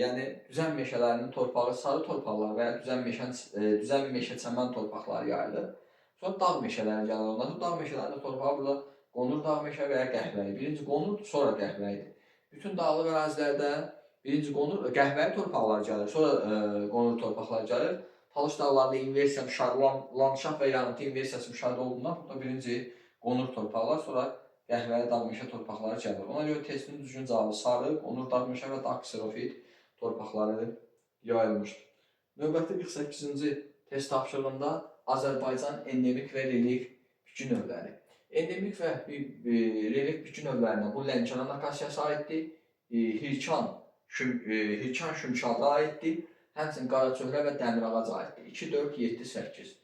Yəni düzən meşələrinin torpağı sarı torpaqlar və ya düzən meşə çəmən torpaqları yayılır. Sonra dağ meşələri gəlir. Ondan sonra dağ meşələrinin torpağı burada qonur dağ meşə və ya qəhvəyi. Birinci qonur, sonra qəhvəyidir. Bütün dağlıq ərazilərdə birinci qonur, qəhvəyi torpaqlar gəlir, sonra qonur torpaqlar gəlir. Talış dağlarında inversiya landşaft və yanıtı inversiyası müşahidə olduğundan burada birinci qonur torpaqlar, sonra qəhvəyi dağ meşə torpaqları gəlir. Ona görə testinin düzgün cavabı sarı, qonur dağ meşə və dağ kserofit torpaqları yayılmışdır. Növbəti 48-ci test tapşırığında Azərbaycan endemik və relief bitki növləri. Endemik və relief bitki növlərindən bu Lənkəran akasiyası aiddir, Hirkan şümşadı aiddir, həmçinin qaraçöhrə və dəmir ağac aiddir. 2, 4, 7, 8.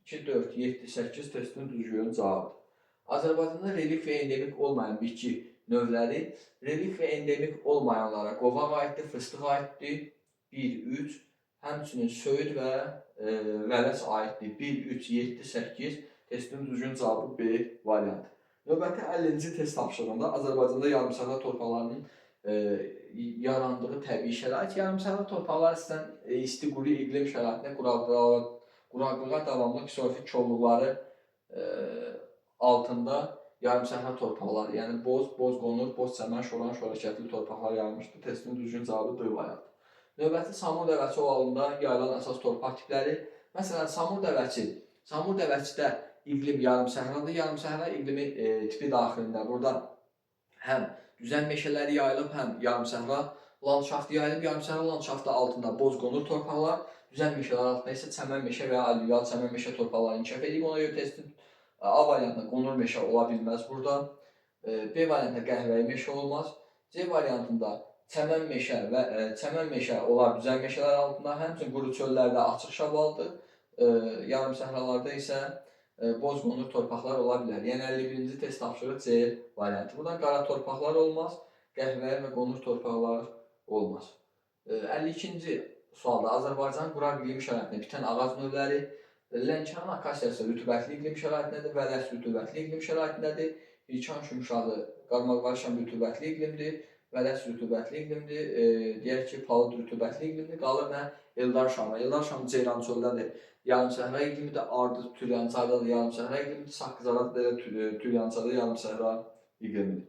2, 4, 7, 8 testinin düzgün cavabıdır. Azərbaycanda relief və endemik olmayan bitki növləri, relief və endemik olmayanlara qovaq aiddir, fıstıq aiddir, 1, 3, həmçinin söyüd və vələs aiddir, 1, 3, 7, 8, testinin düzgün cavabı B variantı. Növbəti 50-ci test tapşırığında Azərbaycanda yarımsahra torpaqlarının yarandığı təbii şərait, yarımsahra torpaqlar istən isti quru iqlim şəraitində quraqlığa davamlı kserofit kolluqları altında yarımsahra torpaqları, yəni boz qonur, boz çəmən, şoran, şöhrəkətli torpaqlar yayılmışdır. Testinin düzgün cavabı D variantı. Növbəti Samur dəvəçi ovalında yayılan əsas torpaq tipləri. Məsələn, Samur dəvəçidə iqlim yarımsəhradır. Yarımsəhra iqlimi tipi daxilində burada həm düzən meşələri yayılıb, həm yarımsəhra landşaftı yayılıb. Yarımsəhra landşaftı altında boz qonur torpaqlar, düzən meşələr altında isə çəmən meşə və ya alluvial çəmən meşə torpaqları inkişaf edib. Ona görə testin A variantında qonur meşə ola bilməz burada. B variantında qəhvəyi meşə olmaz. C variantında çəmən meşə olar düzən meşələr altında, həmçinin quru çöllərdə açıq şabaldır. Yarım səhralarda isə boz qonur torpaqlar ola bilər. Yəni 51-ci test tapşırıq C variantı. Buradan qara torpaqlar olmaz, qəhvəyi və qonur torpaqlar olmaz. 52-ci sualda Azərbaycan quraq iqlim şəraitində bitən ağac növləri. Lənkəran akasiyası rütubətli iqlim şəraitindədir, vələs rütubətli iqlim şəraitindədir. Hirkan şümşadı qarmaqvarşan rütubətli iqlimdir, vələs rütubətli iqlimdir. Deyək ki, palıd rütubətli iqlimdir. Qalır nə? Eldar şamı. Eldar şamı ceyran çöldədir. Yarımsəhra iqlimidir, Ardı Türyançayda da yarımsəhra iqlimidir, Saqqızarada da Türyançayda yarımsəhra iqlimidir.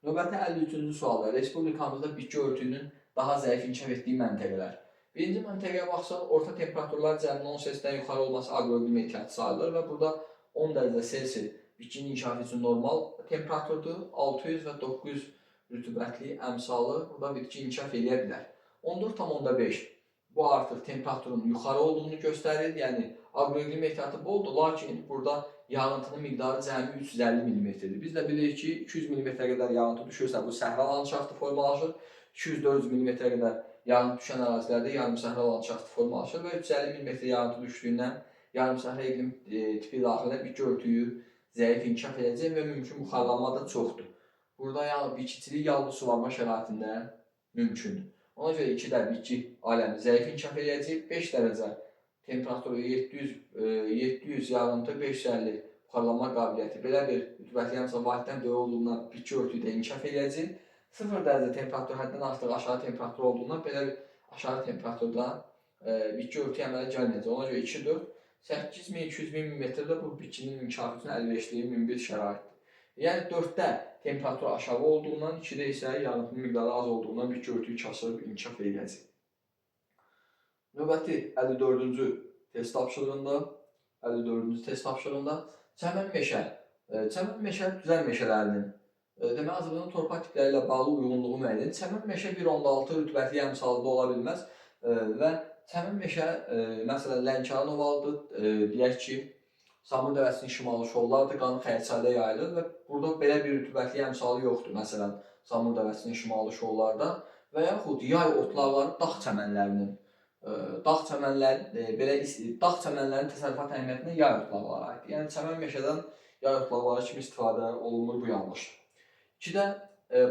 Növbəti 53-cü sualda Respublikamızda bitki örtüyünün daha zəif inkişaf etdiyi məntəqələr. Birinci məntəqəyə baxsaq, orta temperaturlar cəmi 10 selsidən yuxarı olması aqroiqlim ehtiyatı sayılır və burada 10 dərəcə Selsi bitkinin inkişafı üçün normal temperaturdur. 600 və 900 rütubətli əmsalı burada bitki inkişaf edə bilər. 14,5 bu artıq temperaturun yuxarı olduğunu göstərir. Yəni aqroiqlim ehtiyatı boldur, lakin burada yağıntının miqdarı cəmi 350 mm-dir. Biz də bilirik ki, 200 mm qədər yağıntı düşürsə bu səhra landşaftı formalaşır. 200-400 mm qədər yağıntı düşən ərazilərdə yarımsəhra landşaftı formalaşır və 350 mm yağıntı düşdüyündən yarımsəhra iqlim tipi daxilində bitki örtüyü zəif inkişaf edəcək və mümkün buxarlanma da çoxdur. Burada yəni bitkiçilik yağlı suvarma şəraitində mümkündür. Ona görə 2 bitki aləmi zəif inkişaf edəcək, 5 dərəcə temperaturu 700 yağıntı, 550 buxarlanma qabiliyyəti. Belə bir rütubətli əmsal vahiddən böyük olduğundan bitki örtüyü də inkişaf edəcək. 0 dərəcə temperatur həddindən artıq aşağı temperatur olduğundan belə bir aşağı temperaturda bitki örtüyü əmələ gəlməyəcək. Ona görə 2, 4, 800-200 mm-də bu bitkinin inkişafı üçün əlverişli münbit şəraitdir. Yəni 4-də temperatur aşağı olduğundan, 2-də isə yağıntının miqdarı az olduğundan bitki örtüyü kasıb inkişaf edəcək. Növbəti 54-cü test tapşırığında çəmən meşə düzən meşələrinin demək, Azərbaycan torpaq tipləri ilə bağlı uyğunluğu müəyyən. Çəmən meşə 1,6 rütubətli əmsalında ola bilməz və çəmən meşə, məsələn, Lənkəran ovalıdır, deyək ki, Samur dəvəsinin şimalı şollardır, Qanı Xəyərçayda yayılır və burada belə bir rütubətli əmsalı yoxdur. Məsələn, Samur dəvəsinin şimalı şollarda və yaxud yay otlaqları dağ çəmənlərinin dağ çəmənlərinin təsərrüfat əhəmiyyətinə yay otlaqları aiddir. Yəni çəmən meşədən yay otlaqları kimi istifadə olunur, bu yanlışdır. 2-də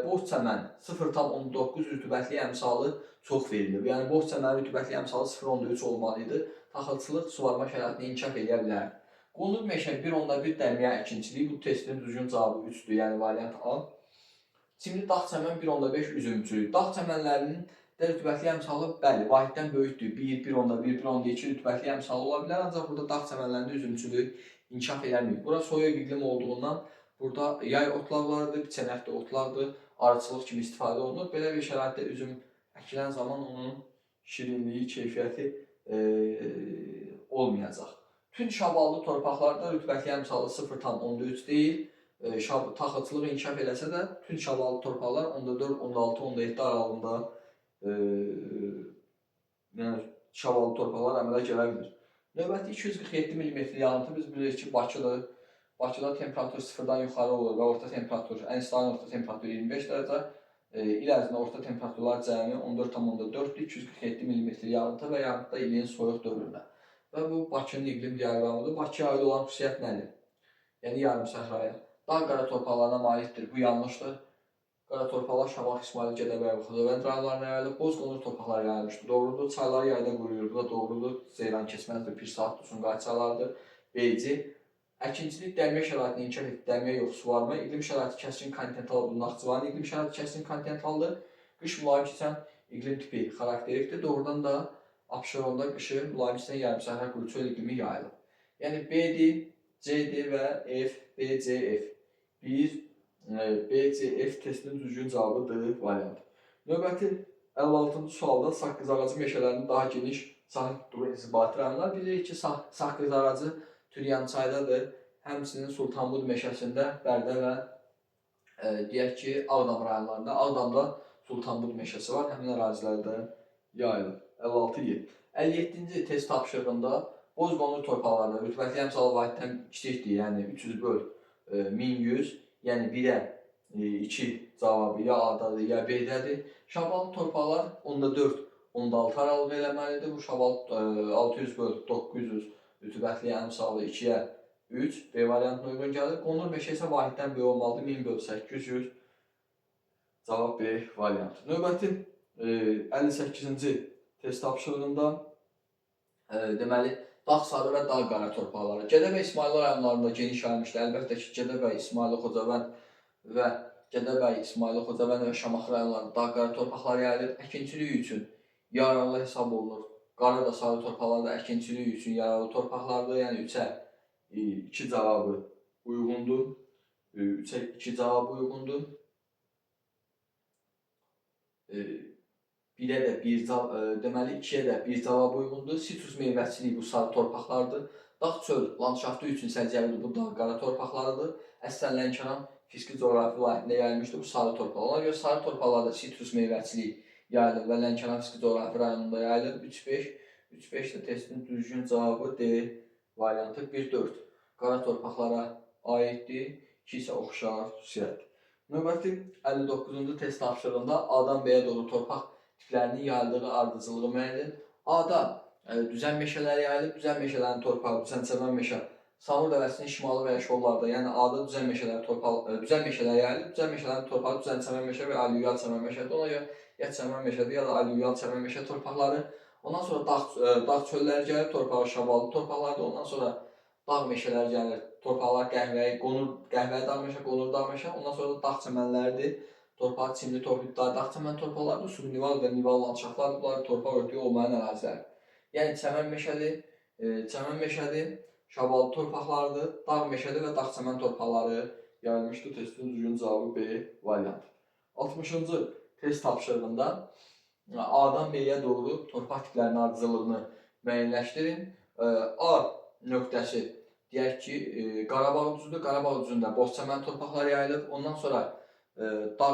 boz çəmən 0,9 rütubətli əmsalı çox verilir. Yəni boz çəmənin rütubətli əmsalı 0,3 olmalı idi. Taxılçılıq suvarma şəraitini inkişaf edə bilər. Qonur meşə 1,1 dəmiyə əkinçiliyi, bu testin düzgün cavabı 3-dür, yəni variant A. Çimli dağ çəmən 1,5 üzümçülük. Dağ çəmənlərinin də rütubətli əmsalı bəli, vahiddən böyükdür. 1, 1,1, 1,2 rütubətli əmsalı ola bilər, ancaq burada dağ çəmənlərində üzümçülük inkişaf eləmir. Bura soyuq iqlim olduğundan burada yay otlaqlarıdır, biçənəkli otlaqdır, arıçılıq kimi istifadə olunur. Belə bir şəraitdə üzüm əkilən zaman onun şirinliyi, keyfiyyəti olmayacaq. Tünd şaballı torpaqlarda rütubətli əmsalı 0,13 deyil. Taxılçılıq inkişaf eləsə də tünd şaballı torpaqlar 14, 16, 17 aralığında yəni şaballı torpaqlar əmələ gələ bilir. Növbəti 247 mm yağıntı biz bilirik ki, Bakıdır. Bakıda temperatur 0-dan yuxarı olur və orta temperatur, ən isti orta temperatur 25 dərəcə. İl ərzində orta temperaturlar cəmi 14,4-dür, 247 mm yağıntı və yağıntıda ilin soyuq dövründə. Və bu Bakının iqlim diaqramıdır. Bakıya aid olan xüsusiyyət nədir? Yəni yarım səhraya. Dağ qara torpaqlarına malikdir. Bu yanlışdır. Qara torpaqlar Şamaxı, İsmayıl, Gədəbəy və Xudavənd rayonlarına yayılır. Boz qonur torpaqlar yayılmışdır. Doğrudur. Çaylar yayda quruyur. Bu da doğrudur. Ceyran keçməzdir. Pirsaat, Sumqayıt çaylarıdır. B-ci. Əkinçilik dəmiyə şəraitini inkişaf etdi. Dəmiyə yox, suvarma. İqlim şəraiti kəskin kontinental bu Naxçıvanın iqlim şəraiti kəskin kontinentaldır. Qış mülayim keçən iqlim tipi xarakterikdir. Doğrudan da Abşeronda qışı mülayim keçən yarım səhra quru çöl iqlimi yayılır. Yəni B-dir, C-dir və F, B, C, F. 1, B, C, F testinin düzgün cavabıdır variant. Növbəti 56-cı sualda saqqız ağacı meşələrinin daha geniş sahib tutduğu inzibati rayonlar. Bilirik ki, saqqız ağacı Türyançaydadır. Həmçinin Sultanbud meşəsində, Bərdə və deyək ki, Ağdam rayonlarında. Ağdamda Sultanbud meşəsi var, həmin ərazilərdə yayılır. 56-yer. 57-ci test tapşırığında boz qonur torpaqlarda rütubətli əmsalı vahiddən kiçikdir, yəni 300 böl 1100, yəni 1-ə 2 cavabı ya A-dadır, ya B-dədir. Şaballı torpaqlar 10,4, 10,6 aralıq eləməlidir. Bu şaballı 600 böl 900 rütubətli əmsalı 2-yə 3, B variantına uyğun gəlir. Qonur meşə isə vahiddən böyük olmalıdır, 1000 böl 800, cavab B variantı. Növbəti 58-ci test tapşırığında deməli, dağ sarı və dağ qara torpaqları. Gədəbəy İsmayılı rayonlarında geniş yayılmışdır. Əlbəttə ki, Gədəbəy, İsmayılı, Xocavənd və Gədəbəy, İsmayılı, Xocavənd və Şamaxı rayonlarında dağ qara torpaqlar yayılır. Əkinçilik üçün yararlı hesab olunur. Qara da sarı torpaqlar da əkinçilik üçün yararlı torpaqlardır. Yəni 3-ə 2 cavabı uyğundur. 3-ə 2 cavabı uyğundur. 1-ə də 1 cavab, deməli 2-yə də 1 cavab uyğundur. Sitrus meyvəçiliyi bu sarı torpaqlardır. Dağ çöl landşaftı üçün səciyyəvidir, bu dağ qara torpaqlarıdır. Əslən Lənkəran fiziki coğrafi layihəsində yayılmışdır bu sarı torpaqlar. Ona görə sarı torpaqlarda sitrus meyvəçiliyi yayılır və Lənkəran fiziki coğrafi rayonunda yayılır. 3-5. 3-5 də testin düzgün cavabı D variantı 1-4. Qara torpaqlara aiddir. 2 isə oxşar xüsusiyyətdir. Növbəti 59-cu test tapşırığında A-dan B-yə doğru torpaq tiplərinin yayıldığı ardıcılığı müəyyən edin. A-da düzən meşələr yayılıb, düzən meşələrin torpağı, düzən çəmən meşə, Samur dəvəsinin şimalı və ya şollarda, yəni A-da düzən meşələr yayılıb, düzən meşələrin torpağı, düzən çəmən meşə və alüvyal çəmən meşədir. Ona görə ya çəmən meşədir, ya da alüvyal çəmən meşə torpaqları. Ondan sonra dağ çölləri gəlir, torpağı şaballı torpaqlardır. Ondan sonra dağ meşələri gəlir, torpaqlar qəhvəyi, qəhvəyi dağ meşə, qonur dağ meşə. Ondan sonra da dağ çəmənləridir. Torpaq çimli torpaq, dağ çəmən torpaqlardır, subnival və nival landşaftlardır. Bunlar torpaq örtüyü olmayan ərazilər. Yəni çəmən meşədir, şaballı torpaqlardır, dağ meşədir və dağ çəmən torpaqları yayılmışdır. Testin düzgün cavabı B variantı. 60-cı test tapşırığında A-dan B-yə doğru torpaq tiplərinin ardıcıllığını müəyyənləşdirin. A nöqtəsi deyək ki, Qarabağ düzüdür. Qarabağ düzündə boz çəmən torpaqlar yayılıb. Ondan sonra dağ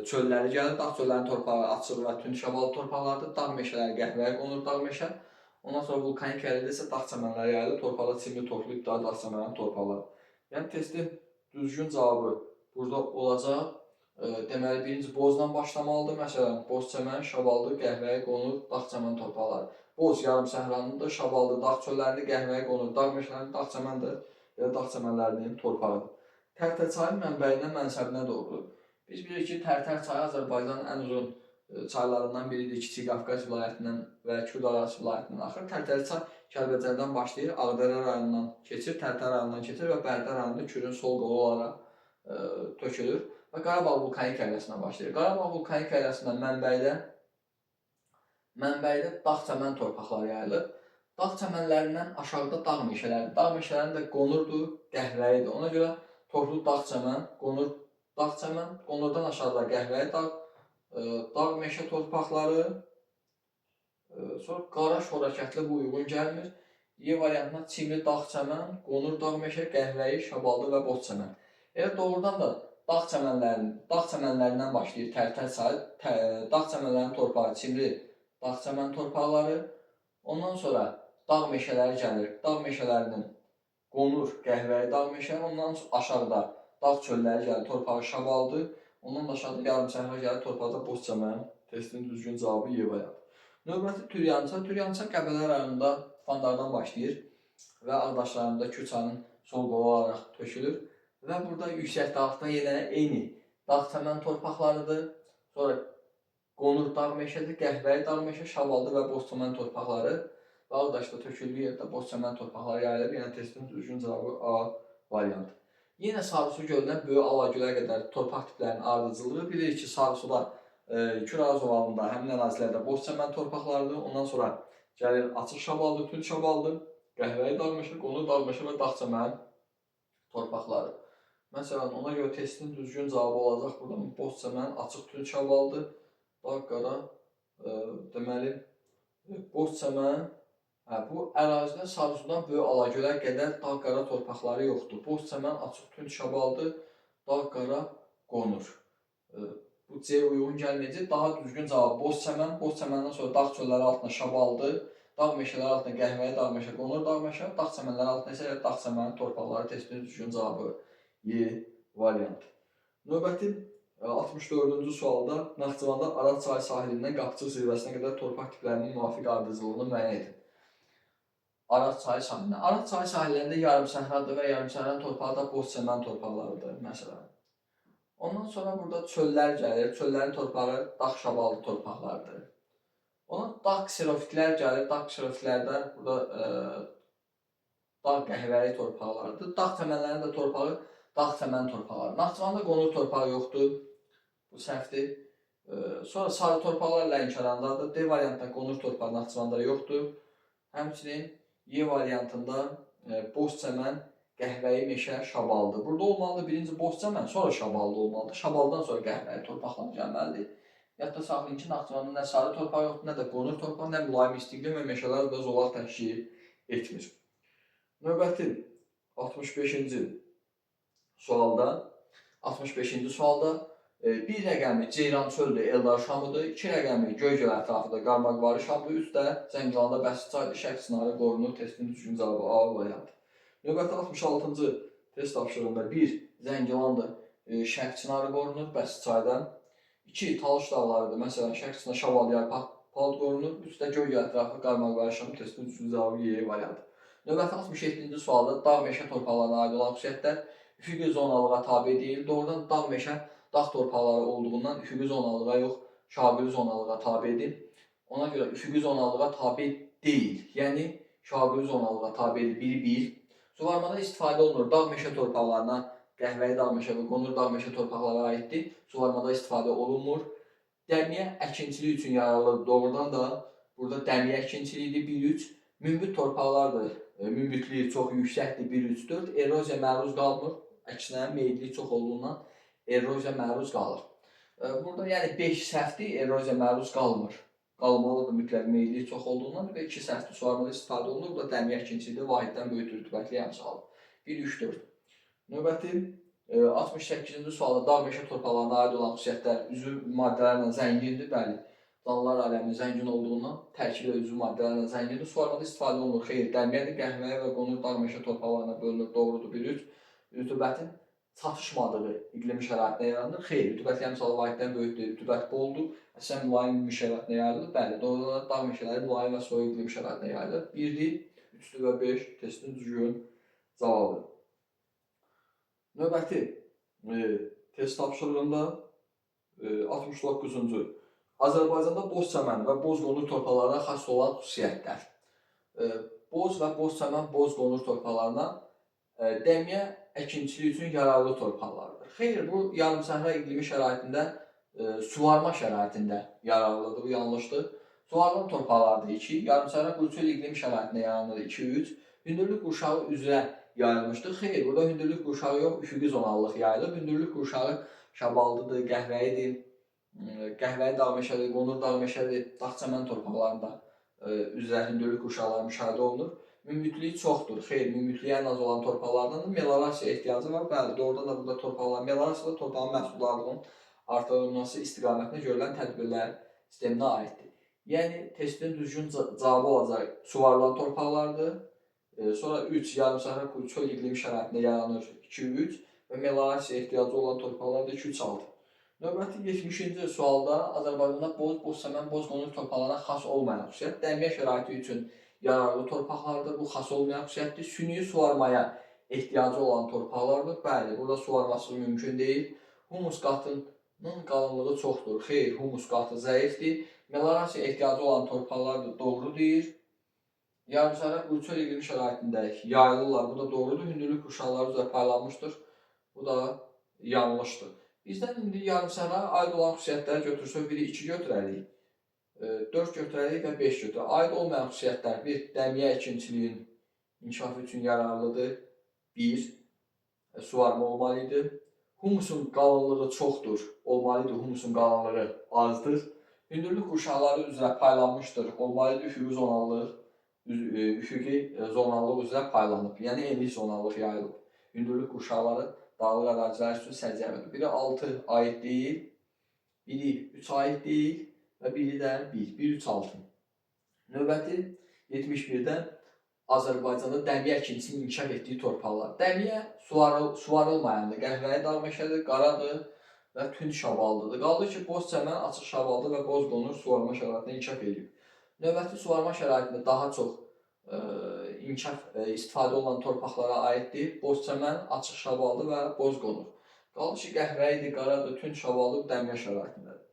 çölləri gəlir. Dağ çöllərinin torpağı açıq və tünd şaballı torpaqlardır. Dağ meşələri qəhvəyə qonur dağ meşə. Ondan sonra vulkanik ərazidə isə dağ çəmənləri yayılıb, torpaqlar çimli, torflu, ibtidai dağ çəmənlərinin torpaqları. Yəni testin düzgün cavabı burada olacaq. Deməli, birinci bozdan başlamalıdır. Məsələn, boz çəmən, şabaldı, qəhvəyi, qonur, dağ çəmən torpaqları. Boz yarım səhranındır, şabaldı, dağ çöllərində, qəhvəyi, qonur, dağ meşələrində, dağ çəməndir, dağ çəmənlərinin torpağıdır. Tərtər çayın mənbəyindən mənsəbinə doğru. Biz bilirik ki, Tərtər çayı Azərbaycanın ən uzun çaylarından biridir. Kiçik Qafqaz vilayətindən və Kürdəraz vilayətindən axır. Tərtər çay Kəlbəcərdən başlayır, Ağdərə rayonundan keçir, Tərtər rayonundan keçir və Bərdə rayonunda Kürün sol qolu olaraq tökülür və Qarabağ vulkanik ərazisindən başlayır. Qarabağ vulkanik ərazisindən mənbəyidə dağ çəmən torpaqları yayılır. Dağ çəmənlərindən aşağıda dağ meşələridir. Dağ meşələrində qonurdur, qəhvəyidir. Ona görə torflu dağ çəmən, qonur dağ çəmən, qonurdan aşağıda qəhvəyi dağ meşə torpaqları, sonra qara şorakətli bu uyğun gəlmir. Y variantına çimli dağ çəmən, qonur dağ meşə, qəhvəyi, şabaldı və boz çəmən. Elə doğrudan da dağ çəmənlərindən başlayır Tərtər çayı, dağ çəmənlərinin torpağı çimli dağ çəmən torpaqları. Ondan sonra dağ meşələri gəlir. Dağ meşələrinin qonur, qəhvəyi dağ meşə, ondan aşağıda dağ çölləri gəlir, torpağı şabaldı. Ondan da aşağıda yarım səhra gəlir, torpaqda boz çəmən. Testin düzgün cavabı Y variantı. Növbəti Türyança. Türyança Qəbələ rayonunda Fandardan başlayır və Ağdaş rayonunda Küçanın sol qolu olaraq tökülür. Və burada yüksək dağlıqda yenə eyni dağ çəmən torpaqlarıdır. Sonra qonur dağ meşədir, qəhvəyi dağ meşə, şabaldı və boz çəmən torpaqları. Və Ağdaşda töküldüyü yerdə boz çəmən torpaqları yayılır. Yəni testin düzgün cavabı A variantı. Yenə Sarısu gölündən Böyük Alagölə qədər torpaq tiplərinin ardıcılığı. Bilirik ki, Sarısuda Küraz ovalında, həmin ərazilərdə boz çəmən torpaqlarıdır. Ondan sonra gəlir açıq şabaldı, tünd şabaldı, qəhvəyi dağ meşə, qonur dağ meşə və dağ çəmən torpaqları. Məsələn, ona görə testin düzgün cavabı olacaq. Burada boz çəmən, açıq tünd şabaldı, dağ qara, deməli, boz çəmən. Bu ərazidə Sarısudan Böyük Alagölə qədər dağ qara torpaqları yoxdur. Boz çəmən, açıq tünd şabaldı, dağ qara, qonur. Bu C uyğun gəlməyəcək. Daha düzgün cavab boz çəmən. Boz çəməndən sonra dağ çölləri altında şabaldı, dağ meşələri altında qəhvəyi dağ meşə, qonur dağ meşə, dağ çəmənləri altında isə dağ çəmənin torpaqları. Testin düzgün cavabı Y variantı. Növbəti 64-cü sualda Naxçıvanda Araz çayı sahilindən Qapçıq zirvəsinə qədər torpaq tiplərinin müvafiq ardıcılığını müəyyən edin. Araz çayı sahilindən. Araz çayı sahillərində yarım səhradır və yarım səhranın torpağı da boz çəmən torpaqlarıdır məsələn. Ondan sonra burada çöllər gəlir. Çöllərin torpağı dağ şabaldı torpaqlardır. Ondan dağ kserofitlər gəlir. Dağ kserofitlərdə burada dağ qəhvəyi torpaqlardır. Dağ çəmənlərinin də torpağı dağ çəmən torpaqları. Naxçıvanda qonur torpağı yoxdur. Bu səhvdir. Sonra sarı torpaqlar Lənkərandadır. D variantında qonur torpağı Naxçıvanda yoxdur. Həmçinin Y variantında boz çəmən, qəhvəyi meşə, şabaldı. Burada olmalıdır birinci boz çəmən, sonra şabaldı olmalıdır. Şabaldan sonra qəhvəyi torpaqlar gəlməlidir. Yadda saxlayın ki, Naxçıvanda nə sarı torpaq yoxdur, nə də qonur torpaq, nə mülayim istiqlim və meşələr və zolaq təşkil etmir. Növbəti 65-ci sualda 65-ci sualda bir rəqəmi Ceyran çöldür, Eldar Şamıdır. 2 rəqəmi Göygöl ətrafıdır, Qarmaqvarı Şamdır. 3də Zəngilanda Bəsit çaydır, Şərq çınarı qorunur. Testin düzgün cavabı A variantı. Növbəti 66-cı test tapşırığında 1 Zəngilandır, Şərq çınarı qorunur, Bəsit çaydan. 2 Talış dağlarıdır, məsələn Şərq çınarı Şaval yarpaq pal qorunur. 3də Göygöl ətrafı Qarmaqvarı Şamdır. Testin düzgün cavabı Y variantı. Növbəti 67-ci sualda dağ meşə torpaqlarına aid olan xüsusiyyətlər üfüqi zonalığa tabe deyil. Doğrudan dağ meşə dağ torpaqları olduğundan üfüqi zonalığa yox, şaqili zonalığa tabedir. Ona görə üfüqi zonalığa tabe deyil. Yəni şaqili zonalığa tabedir. 1-1. Suvarmada istifadə olunur. Dağ meşə torpaqlarına qəhvəyi dağ meşə və qonur dağ meşə torpaqlara aiddir. Suvarmada istifadə olunmur. Dəmiyə əkinçiliyi üçün yararlıdır. Doğrudan da burada dəmiyə əkinçiliyidir. 1-3. Münbit torpaqlardır. Münbitliyi çox yüksəkdir. 1-3-4. Eroziya məruz qalmır. Əksinə meyilliyi çox olduğundan eroziya məruz qalır. Burada yəni 5 səhvdir, eroziya məruz qalmır. Qalmalıdır mütləq meyilliyi çox olduğundan və 2 səhvdir suvarmada istifadə olunur. Burada dəmiyə əkinçiliyi vahiddən böyük rütubətli əmsalı. 1-3-4. Növbəti 68-ci sualda dağ meşə torpaqlarına aid olan xüsusiyyətlər üzv maddələrlə zəngindir. Bəli, canlılar aləmi zəngin olduğundan, tərkibli üzvü maddələrlə zəngindir. Suvarmada istifadə olunur. Xeyr, dəmiyyədir, qəhvəyə və qonur dağ meşə torpaqlarına bölünür. Doğrudur. Bir üç, rütubətin çatışmadığı iqlim şəraitində yaranır. Xeyr, rütubət əmsalı vahiddən böyükdür, rütubət boldur. Əsasən mülayim iqlim şəraitində yayılır. Bəli, doğrudan dağ meşələri mülayim və soyuq iqlim şəraitində yayılır. 1-dir, 3-dür və 5 testin düzgün cavabı. Növbəti test tapşırığında 69-cu. Azərbaycanda boz çəmən və boz qonur torpaqlarına xas olan xüsusiyyətlər. Boz və boz çəmən, boz qonur torpaqlarına dəmiyə əkinçiliyi üçün yararlı torpaqlardır. Xeyr, bu yarımsəhra iqlimi şəraitində, suvarma şəraitində yararlıdır, bu yanlışdır. Suvarma torpaqlardır 2, yarımsəhra qurçöl iqlim şəraitində yaranır 2-3, hündürlük qurşağı üzrə yayılmışdır. Xeyr, burada hündürlük qurşağı yox, üfüqi zonallıq yayılır. Hündürlük qurşağı şabaldıdır, qəhvəyidir, qəhvəyi dağ meşəli, qonur dağ meşəli, dağ çəmən torpaqlarında üzrə hündürlük qurşaqları müşahidə olunur. Münbütlüyü çoxdur. Xeyr, münbütlüyü ən az olan torpaqlardan da meliorasiya ehtiyacı var. Bəli, doğrudan da burada torpaqlar meliorasiyada torpağın məhsuldarlığının artırılması istiqamətində görülən tədbirlər sisteminə aiddir. Yəni, testin düzgün cavabı olacaq suvarılan torpaqlardır. Sonra 3, yarımsəhra çöl iqlim şəraitində yaranır 2-3 və meliorasiya ehtiyacı olan torpaqlar da 2-3-6. Növbəti 70-ci sualda Azərbaycanda boz çəmən, boz qonur torpaqlarına xas olmayan xüsusiyyət, dəmiyə şəraiti üçün yararlı torpaqlardır. Bu xas olmayan xüsusiyyətdir. Süni suvarmaya ehtiyacı olan torpaqlardır. Bəli, burada suvarması mümkün deyil. Humus qatının qalınlığı çoxdur. Xeyr, humus qatı zəifdir. Meliorasiya ehtiyacı olan torpaqlardır. Doğru deyir. Yarımsəhra qurçöl iqlim şəraitində yayılırlar. Bu da doğrudur. Hündürlük qurşaqları üzrə paylanmışdır. Bu da yanlışdır. Bizdən indi yarımsəhra aid olan xüsusiyyətləri götürsək, biri 2 götürərik, 4 götürərik və 5 götürərik. Aid olmayan xüsusiyyətlər 1. Dəmiyə əkinçiliyin inkişafı üçün yararlıdır. 1. Suvarma olmalıdır. Humusun qalınlığı çoxdur. Olmalıdır, humusun qalınlığı azdır. Hündürlük qurşaqları üzrə paylanmışdır. Olmalıdır, üfüqi zonallıq. Üfüqi zonallıq üzrə paylanıb. Yəni enlik zonallıq yayılıb. Hündürlük qurşaqları dağlıq ərazilər üçün səciyyəvidir. Biri 6 aid deyil, biri 3 aid deyil və biri də 1. 1, 3, 6. Növbəti 71-də Azərbaycanda dəmiyə əkinçisinin inkişaf etdiyi torpaqlar. Dəmiyə suvarılmayandır. Qəhvəyi dağ meşədir, qaradır və tünd şaballıdır. Qaldı ki, boz çəmən, açıq şaballı və boz qonur suvarma şəraitində inkişaf edib. Növbəti suvarma şəraitində daha çox istifadə olunan torpaqlara aiddir. Boz çəmən, açıq şaballı və boz qonur. Qaldı ki, qəhvəyidir, qaradır, tünd şaballı dəmiyə şəraitindədir.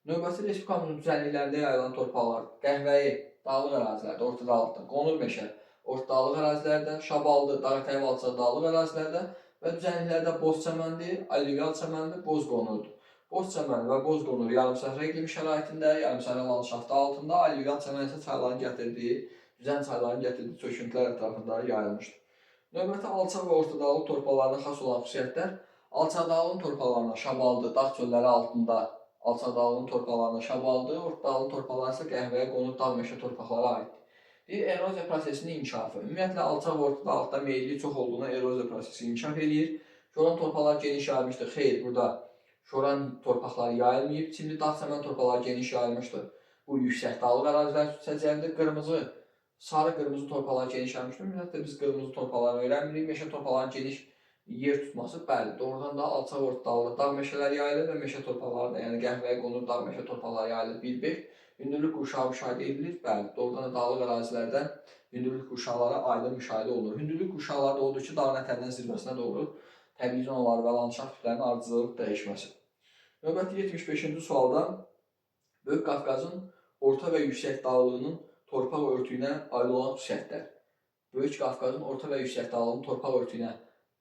Növbəti respublikamızın düzənliklərində yayılan torpaqlar qəhvəyi dağlıq ərazilərdə, orta dağlıqda, qonur meşə, orta dağlıq ərazilərdə, şaballı, dağ-təyi və alçaq dağlıq ərazilərdə və düzənliklərdə boz çəməndir, alluvial çəməndir, boz qonurdur. Boz çəmən və boz qonur yarımsəhra iqlim şəraitində, yarımsəhra landşaftı altında, alluvial çəmən isə çayların gətirdiyi, düzən çayların gətirdiyi çöküntülər ətrafında yayılmışdır. Növbəti alçaq və orta dağlıq torpaqlarına xas olan xüsusiyyətlər, alçaq dağlığın torpaqlarına şabaldı, dağ çölləri altında alçaq dağlığın torpaqlarına şabaldı, orta dağlığın torpaqları isə qəhvəyə qonur dağ meşə torpaqlara aiddir. Erosiya prosesinin inkişafı. Ümumiyyətlə, alçaq və orta dağlıqda meyilli çox olduğuna erosiya prosesi inkişaf edir. Şoran torpaqlar geniş yayılmışdır. Xeyr, burada şoran torpaqları yayılmayıb. Çimli dağ çəmən torpaqları geniş yayılmışdır. Bu yüksək dağlıq ərazilər səciyyəlidir. Sarı-qırmızı torpaqlar geniş yayılmışdır. Ümumiyyətlə, biz qırmızı torpaqları öyrənmirik. Meşə torpaqlarının geniş yer tutması, bəli, doğrudan da alçaq orta dağlıq dağ meşələri yayılır və meşə torpaqları da, yəni qəhvəyə qonur dağ meşə torpaqları yayılır 1-5. Hündürlük qurşağı müşahidə edilir, bəli, doğrudan da dağlıq ərazilərdə hündürlük qurşaqları aydın müşahidə olunur. Hündürlük qurşaqları da odur ki, dağın ətərindən zirvəsinə doğru təbii zonaları və landşaft tiplərinin ardıcılıq dəyişməsi. Növbəti 75-ci sualda Böyük Qafqazın orta və yüksək dağlığının torpaq örtüyünə aid olan xüsusiyyətlər. Böyük Qafqazın orta və yüksək dağlığının torpaq örtüyünə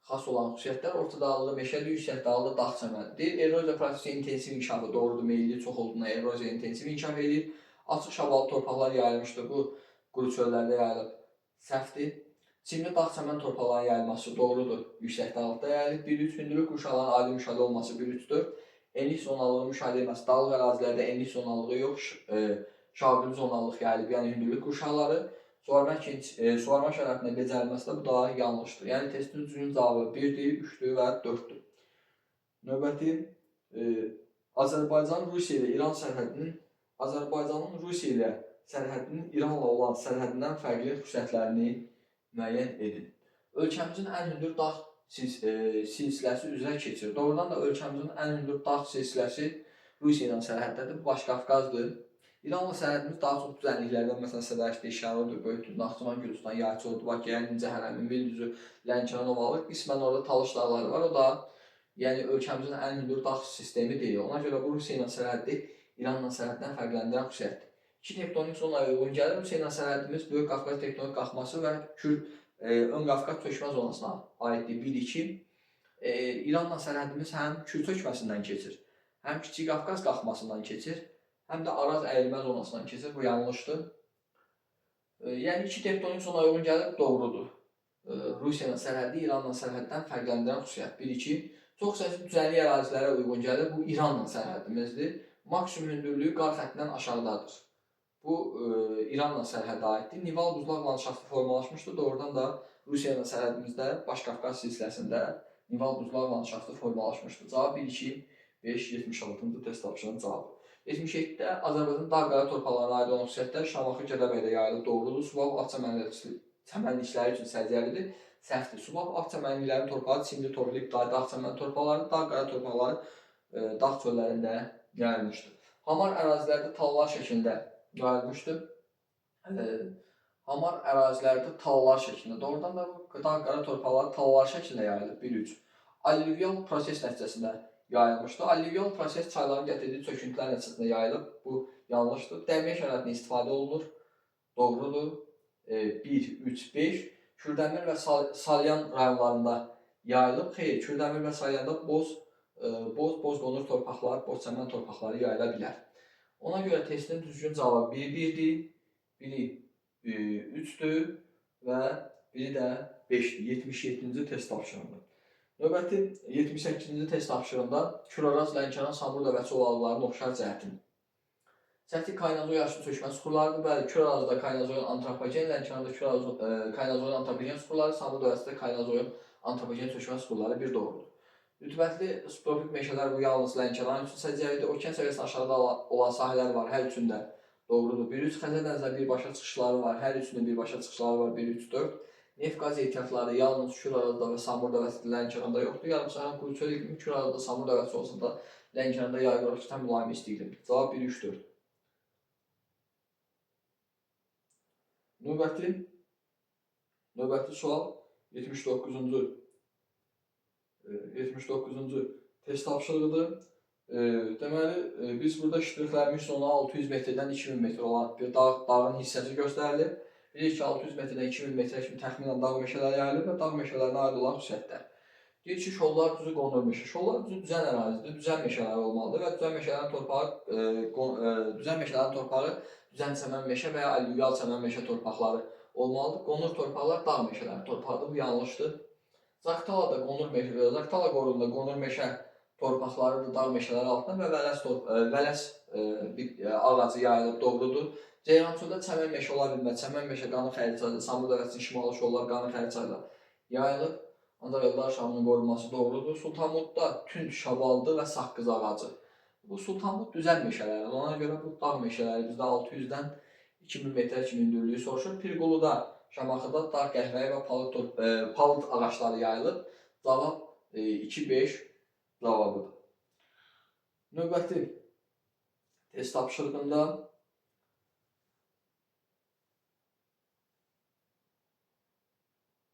xas olan xüsusiyyətlər, orta dağlığı meşəli, yüksək dağlığı dağ çəməndir. Erosiya prosesi intensiv inkişafı, doğrudur, meyilli çox olduğuna erosiya intensiv inkişaf edir. Açıq şaballı torpaqlar yayılmışdır, bu quru çöllərdə yayılıb, səhvdir. Çimli dağ çəmən torpaqların yayılması doğrudur, yüksək dağlıqda yayılıb. 1-3 hündürlük qurşaqların adi müşahidə olması 1-3-4. Enlik zonalığı müşahidə edilməsi, dağlıq ərazilərdə enlik zonalığı yox, şaqili zonalıq yayılıb, yəni hündürlük qurşaqları. Suvarma şəraitində becərilməsi də bu da yanlışdır. Yəni testin düzgün cavabı 1-dir, 3-dür və 4-dür. Növbəti Azərbaycan Rusiya ilə İran sərhədinin Azərbaycanın Rusiya ilə sərhədinin İranla olan sərhədindən fərqli xüsusiyyətlərini müəyyən edin. Ölkəmizin ən hündür dağ silsiləsi üzrə keçir. Doğrudan da ölkəmizin ən hündür dağ silsiləsi Rusiya ilə sərhəddədir. Bu Başqafqazdır. İranla sərhədimiz daha çox düzənliklərdən, məsələn, Sədərşdi, Şərurdur, Böyükdür, Naxçıvan, Gürcüstan, Yayçı, Bakıya, İncəhərəmi, Mildüzü, Lənkəran, Ovalı. Qismən orada Talış dağları var. O da yəni ölkəmizin ən hündür dağ sistemi deyil. Ona görə bu Rusiya ilə sərhəddi İranla sərhəddən fərqləndirən xüsusiyyətdir. İki tektonik zonaya uyğun gəlir. Rusiya ilə sərhədimiz Böyük Qafqaz tektonik qalxması və Ön Qafqaz çökmə zonasına aiddir. 1-2. İranla sərhədimiz həm Kür çökməsindən keçir, həm Kiçik Qafqaz qalxmasından keçir, həm də Araz əyilmə zonasından keçir. Bu yanlışdır. Yəni iki tektonik zonaya uyğun gəlir, doğrudur. Rusiya ilə sərhəddi İranla sərhəddən fərqləndirən xüsusiyyət. 1-2. Çox hissəsi düzənlik ərazilərə uyğun gəlir. Bu İranla sərhədimizdir. Maksimum hündürlüyü qar xəttindən aşağıdadır. Bu İranla sərhədə aiddir. Nival buzlaq landşaftı formalaşmışdır. Doğrudan da Rusiya ilə sərhədimizdə Başqafqaz silsiləsində Nival buzlaq landşaftı formalaşmışdır. Cavab 1-2-5 76-cı test tapşırığının cavabı. 77-də Azərbaycanın dağ-qara torpaqlarına aid olan xüsusiyyətlər Şamaxı, Gədəbəydə yayılıb, doğrudur. Suvab ağ çəmənlikləri üçün səciyyəlidir. Səhvdir. Suvab ağ çəmənliklərin torpağı çimli, torflu, ibtidai dağ çəmən torpaqları, dağ-qara torpaqları dağ çöllərində yayılmışdır. Hamar ərazilərdə tallar şəklində yayılmışdır. Hamar ərazilərdə tallar şəklində. Doğrudan da dağ-qara torpaqları tallar şəklində yayılıb. 1-3. Allüvial proses nəticəsində yayılmışdır. Allüvial proses çayların gətirdiyi çöküntülər nəticəsində yayılıb. Bu yanlışdır. Dəmiyə şəraitində istifadə olunur. Doğrudur. 1, 3, 5. Kürdəmir və Salyan rayonlarında yayılıb. Xeyr, Kürdəmir və Salyanda boz qonur torpaqlar, boz çəmən torpaqları yayıla bilər. Ona görə testin düzgün cavabı biri 1-dir, biri 3-dür və biri də 5-dir. 77-ci test tapşırığında. Növbəti 78-ci test tapşırığında Küraraz, Lənkəran, Samurda və Çovalıların oxşar cəhətin. Səthi Kaynazoy yaşlı çökmə suxurlarıdır. Bəli, Kürarazda Kaynazoyun antropogen, Lənkəranda Kaynazoyun antropogen suxurları, Samurda və Kaynazoyun antropogen çökmə suxurları bir doğrudur. Rütubətli subtropik meşələr bu yalnız Lənkəran üçün səciyyəlidir. Okean səviyyəsindən aşağıda olan sahələr var, hər üçündə doğrudur. 1-3 Xəzər dənizində birbaşa çıxışları var, hər üçündə birbaşa çıxışları var, 1-3-4. Neft qaz ehtiyatları yalnız Kürarazda və Samurda və Lənkəranda yoxdur. Yarımsahara quru çöl iqlimi Kürarazda, Samurda və olsa da Lənkəranda yayı qırıqçıdan mülayim isti iqlimdir. Cavab 1-3-4. Növbəti sual 79-cu test tapşırığıdır. Deməli, biz burada ştrixlərin sonu 600 metrdən 2000 metr olan bir dağın hissəsi göstərilir. Bilirik ki, 600 metrdən 2000 metrə kimi təxminən dağ meşələri yayılır və dağ meşələrinə aid olan xüsusiyyətlər. Deyir ki, şollar düzü qonur meşə. Şollar düzü düzən ərazidir, düzən meşələri olmalıdır və düzən meşələrin torpağı düzən çəmən meşə və ya allüvial çəmən meşə torpaqları olmalıdır. Qonur torpaqlar dağ meşələri torpaqdır, bu yanlışdır. Zaqatala qorulunda qonur meşə torpaqlarıdır dağ meşələri altında və vələs ağacı yayılıb, doğrudur. Ceyrançöldə çəmən meşə ola bilməz. Çəmən meşə Qanı Xəriçayda, Samurda və Şimalı Şollar Qanı Xəriçayda yayılıb. Ancaq Eldar Şahının qorunması doğrudur. Sultanbudda tünd şabaldı və saqqız ağacı. Bu Sultanbud düzən meşələri. Ona görə bu dağ meşələri bizdə 600-dən 2000 metrə kimi hündürlüyü soruşur. Pirquluda, Şamaxıda dağ qəhvəyi və palıd ağacları yayılıb. Cavab 2-5 cavabıdır. Növbəti test tapşırığında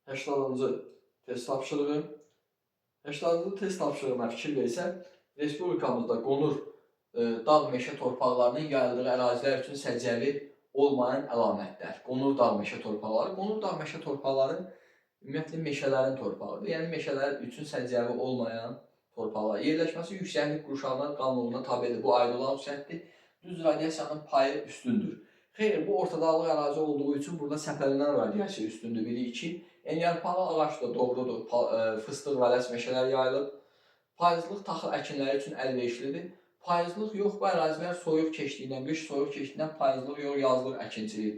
80-cı test tapşırığı. 80-cı test tapşırığına fikir versək, Respublikamızda qonur dağ meşə torpaqlarının yayıldığı ərazilər üçün səciyyəli olmayan əlamətlər. Qonur dağ meşə torpaqları. Qonur dağ meşə torpaqları ümumiyyətlə meşələrin torpağıdır. Yəni meşələr üçün səciyyəli olmayan torpaqlar. Yerləşməsi yüksəklik qurşağına qanununa tabedir. Bu ayrı olan xüsusiyyətdir. Düz radiasiyanın payı üstündür. Xeyr, bu ortadağlıq ərazi olduğu üçün burada səpələnən radiasiya üstündür. 1-2. Enyarpalı ağac da doğrudur. Fıstıq, vələs meşələr yayılıb. Payızlıq taxıl əkinləri üçün əlverişlidir. Payızlıq yox, bu ərazilər soyuq keçdiyindən, qış soyuq keçdiyindən payızlıq yox, yazlıq əkinçiliyi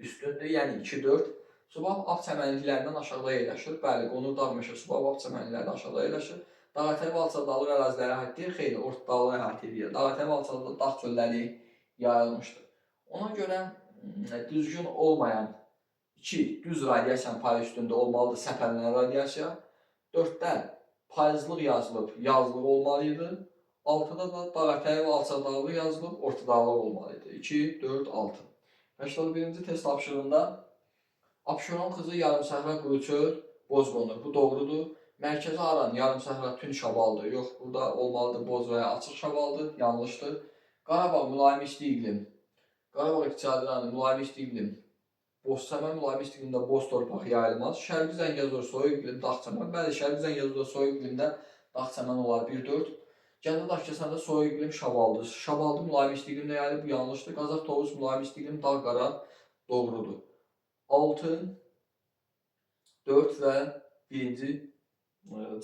üstündür. Yəni 2-4. Subab ağ çəmənliklərindən aşağıda yerləşir. Bəli, qonur dağ meşə subab ağ çəmənliklərindən aşağıda yerləşir. Dağətəyi və alçaq dağlıq əraziləri əhatə edir. Xeyr, orta dağlıq əhatə edir. Dağətəyi və alçaq dağ çölləri yayılmışdır. Ona görə düzgün olmayan 2 düz radiasiyanın payı üstündə olmalıdır səpələnən radiasiya. 4-də payızlıq yazılıb olmalıydı. 6-da da dağətəyi və alçaqdağlıq yazılıb ortadağlıq olmalıydı. 2, 4, 6. 81-ci test tapşırığında Abşeron kızı yarımsəhra quruçöl boz qonur. Bu doğrudur. Mərkəzi aran yarımsəhra tünd şabaldır. Yox, burada olmalıdır boz və ya açıq şabaldır. Yanlışdır. Qarabağ mülayim isti iqlim. Qarabağ iqtisadi rayonu mülayim isti iqlim. Bozçəmən mülayim isti iqlimdə boz torpaq yayılmaz. Şərqi Zəngəzur soyuq iqlim Dağçəmən. Bəli, Şərqi Zəngəzurda soyuq iqlimdə Dağçəmən olar 1-4. Gəncə Daşkəsəndə soyuq iqlim şabaldır. Şabaldı mülayim isti iqlimdə yayılır. Bu yanlışdır. Qazax Tovuz mülayim isti iqlim dağ qara doğrudur. 6, 4 və 1-ci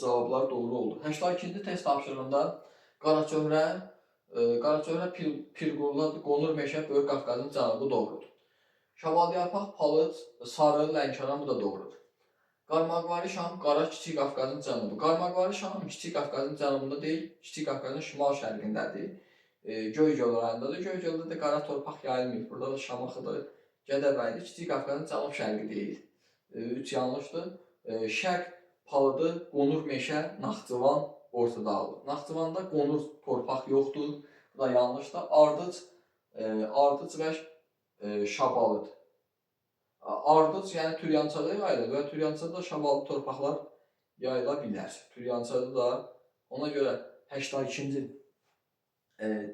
cavablar doğru oldu. 82-ci test tapşırığında Qaraçöhrə Pirqurla qonur meşə Böyük Qafqazın cənubu doğrudur. Şabalyarpaq, palıd, sarı, Lənkəran bu da doğrudur. Qarmaqvari Şam, Qara Kiçik Qafqazın cənubu. Qarmaqvari Şam Kiçik Qafqazın cənubunda deyil, Kiçik Qafqazın şimal-şərqindədir. Göygöl rayonundadır. Göygöldə də qara torpaq yayılmır. Burada da Şamaxıdır, Gədəbəydir. Kiçik Qafqazın cənub-şərqi deyil. 3 yanlışdır. Şərq palıdı, qonur meşə, Naxçıvan ortadağlıq. Naxçıvanda qonur torpaq yoxdur. Bu da yanlışdır. Ardıc və şabalıd. Ardıc yəni Türyançada yayılır və Türyançada şabalı torpaqlar yayıla bilər. Türyançada da ona görə 82-ci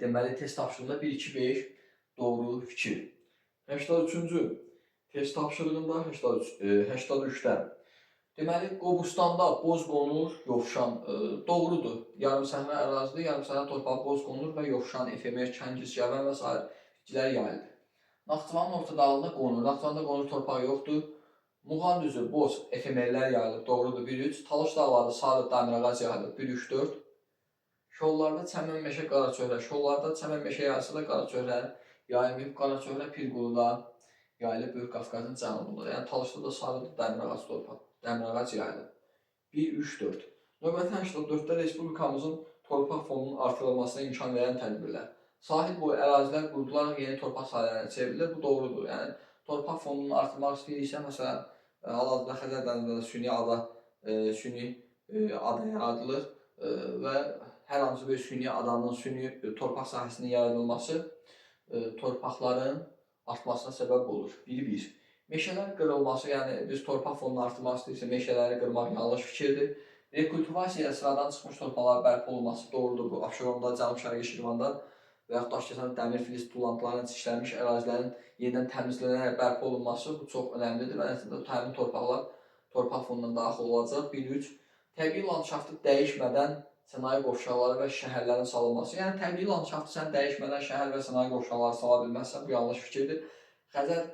deməli test tapşırığında 1, 2, 5 doğru fikir. 83-cü test tapşırığında 83-də deməli Qobustanda boz qonur, yovşan doğrudur. Yarımsəhra ərazidə yarımsəhra torpağı boz qonur və yovşan, efemer, kəngis, gəvən və s. bitkilər yayılır. Naxçıvanın ortadağında qonur. Naxçıvanda qonur torpağı yoxdur. Muğan düzü boz, efemerlər yayılır. Doğrudur 1-3. Talış dağları sarı, dəmirağac yayılır 1-3-4. Şollarda çəmən meşə Qaraçöhrə. Şollarda çəmən meşə yayılsa da Qaraçöhrə yayılmayıb. Qaraçöhrə Pirquluda yayılıb Böyük Qafqazın cənubunda. Yəni Talışda da sarıdır, dəmirağac torpaq. Dəmirağac yayılır. 1-3-4. Növbəti 84-də Respublikamızın torpaq fonunun artırılmasına imkan verən tədbirlər. Sahil boyu ərazilər qurudularaq yeni torpaq sahələrinə çevrilir. Bu doğrudur. Yəni torpaq fonunu artırmaq istəyirsə, məsələn, hal-hazırda Xəzər dənizində süni ada yaradılır və hər hansı bir süni adanın, süni torpaq sahəsinin yaradılması torpaqların artmasına səbəb olur. 1-1. Meşələr qırılması, yəni biz torpaq fonunu artırmaq istəyirsə, meşələri qırmaq yanlış fikirdir. Rekultivasiya sıradan çıxmış torpaqların bərpa olunması doğrudur. Bu Abşeronda, Cənub-Şərqi Şirvanda və yaxud Daşkəsən dəmir filiz tullantılarına çişlənmiş ərazilərin yenidən təmizlənərək bərpa olunması bu çox önəmlidir və nəticədə həmin torpaqlar torpaq fonundan daxil olacaq. 1-3. Təbii landşaftı dəyişmədən sənaye qovşaqları və şəhərlərin salınması. Yəni təbii landşaftı sən dəyişmədən şəhər və sənaye qovşaqları sala bilməzsən, bu yanlış fikirdir. Xəzər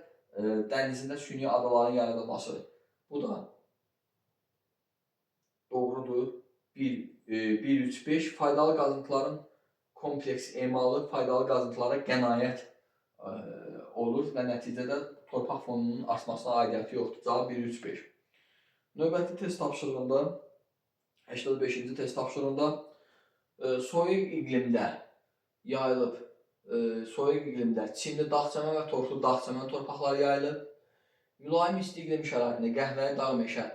dənizində süni adaların yaradılması. Bu da doğrudur. 1-3-5. Faydalı qazıntıların kompleks emalı faydalı qazıntılara qənaət olur və nəticədə torpaq fonunun artmasına aidiyyəti yoxdur. Cavab 1-3-5. Növbəti test tapşırığında 85-ci test tapşırığında soyuq iqlimdə yayılıb, soyuq iqlimdə çimli dağçəmən və torflu dağçəmən torpaqlar yayılıb. Mülayim isti iqlim şəraitində qəhvəyi dağ meşə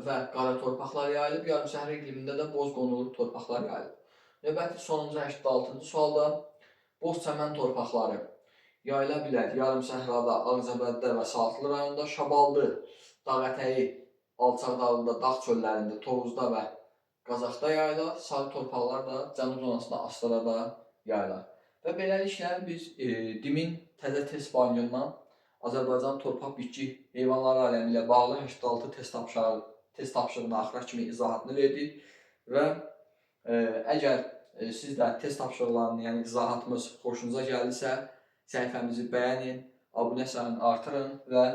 və qara torpaqlar yayılıb. Yarımsəhra iqlimində də boz qonurlu torpaqlar yayılıb. Növbəti sonuncu 86-cı sualda boz çəmən torpaqları yayıla bilər. Yarımsəhrada, Ağcabəddə və Saatlı rayonunda, Şabaldı, Dağətəyi, alçaq-dağlıda, dağ çöllərində, Tovuzda və Qazaxda yayılar. Sarı torpaqlar da Cənub zonasında, Astarada yayılar. Və beləliklə biz DİM-in təzə test bankından Azərbaycan torpaq bitki heyvanları aləmi ilə bağlı 86 test tapşırığına axıra kimi izahatını verdik və əgər siz də test tapşırıqlarını, yəni izahatımız xoşunuza gəldisə, səhifəmizi bəyənin, abunə sayını artırın və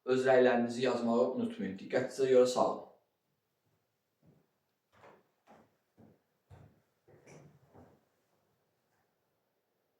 öz rəylərinizi yazmağı unutmayın. Diqqətinizə görə sağ olun.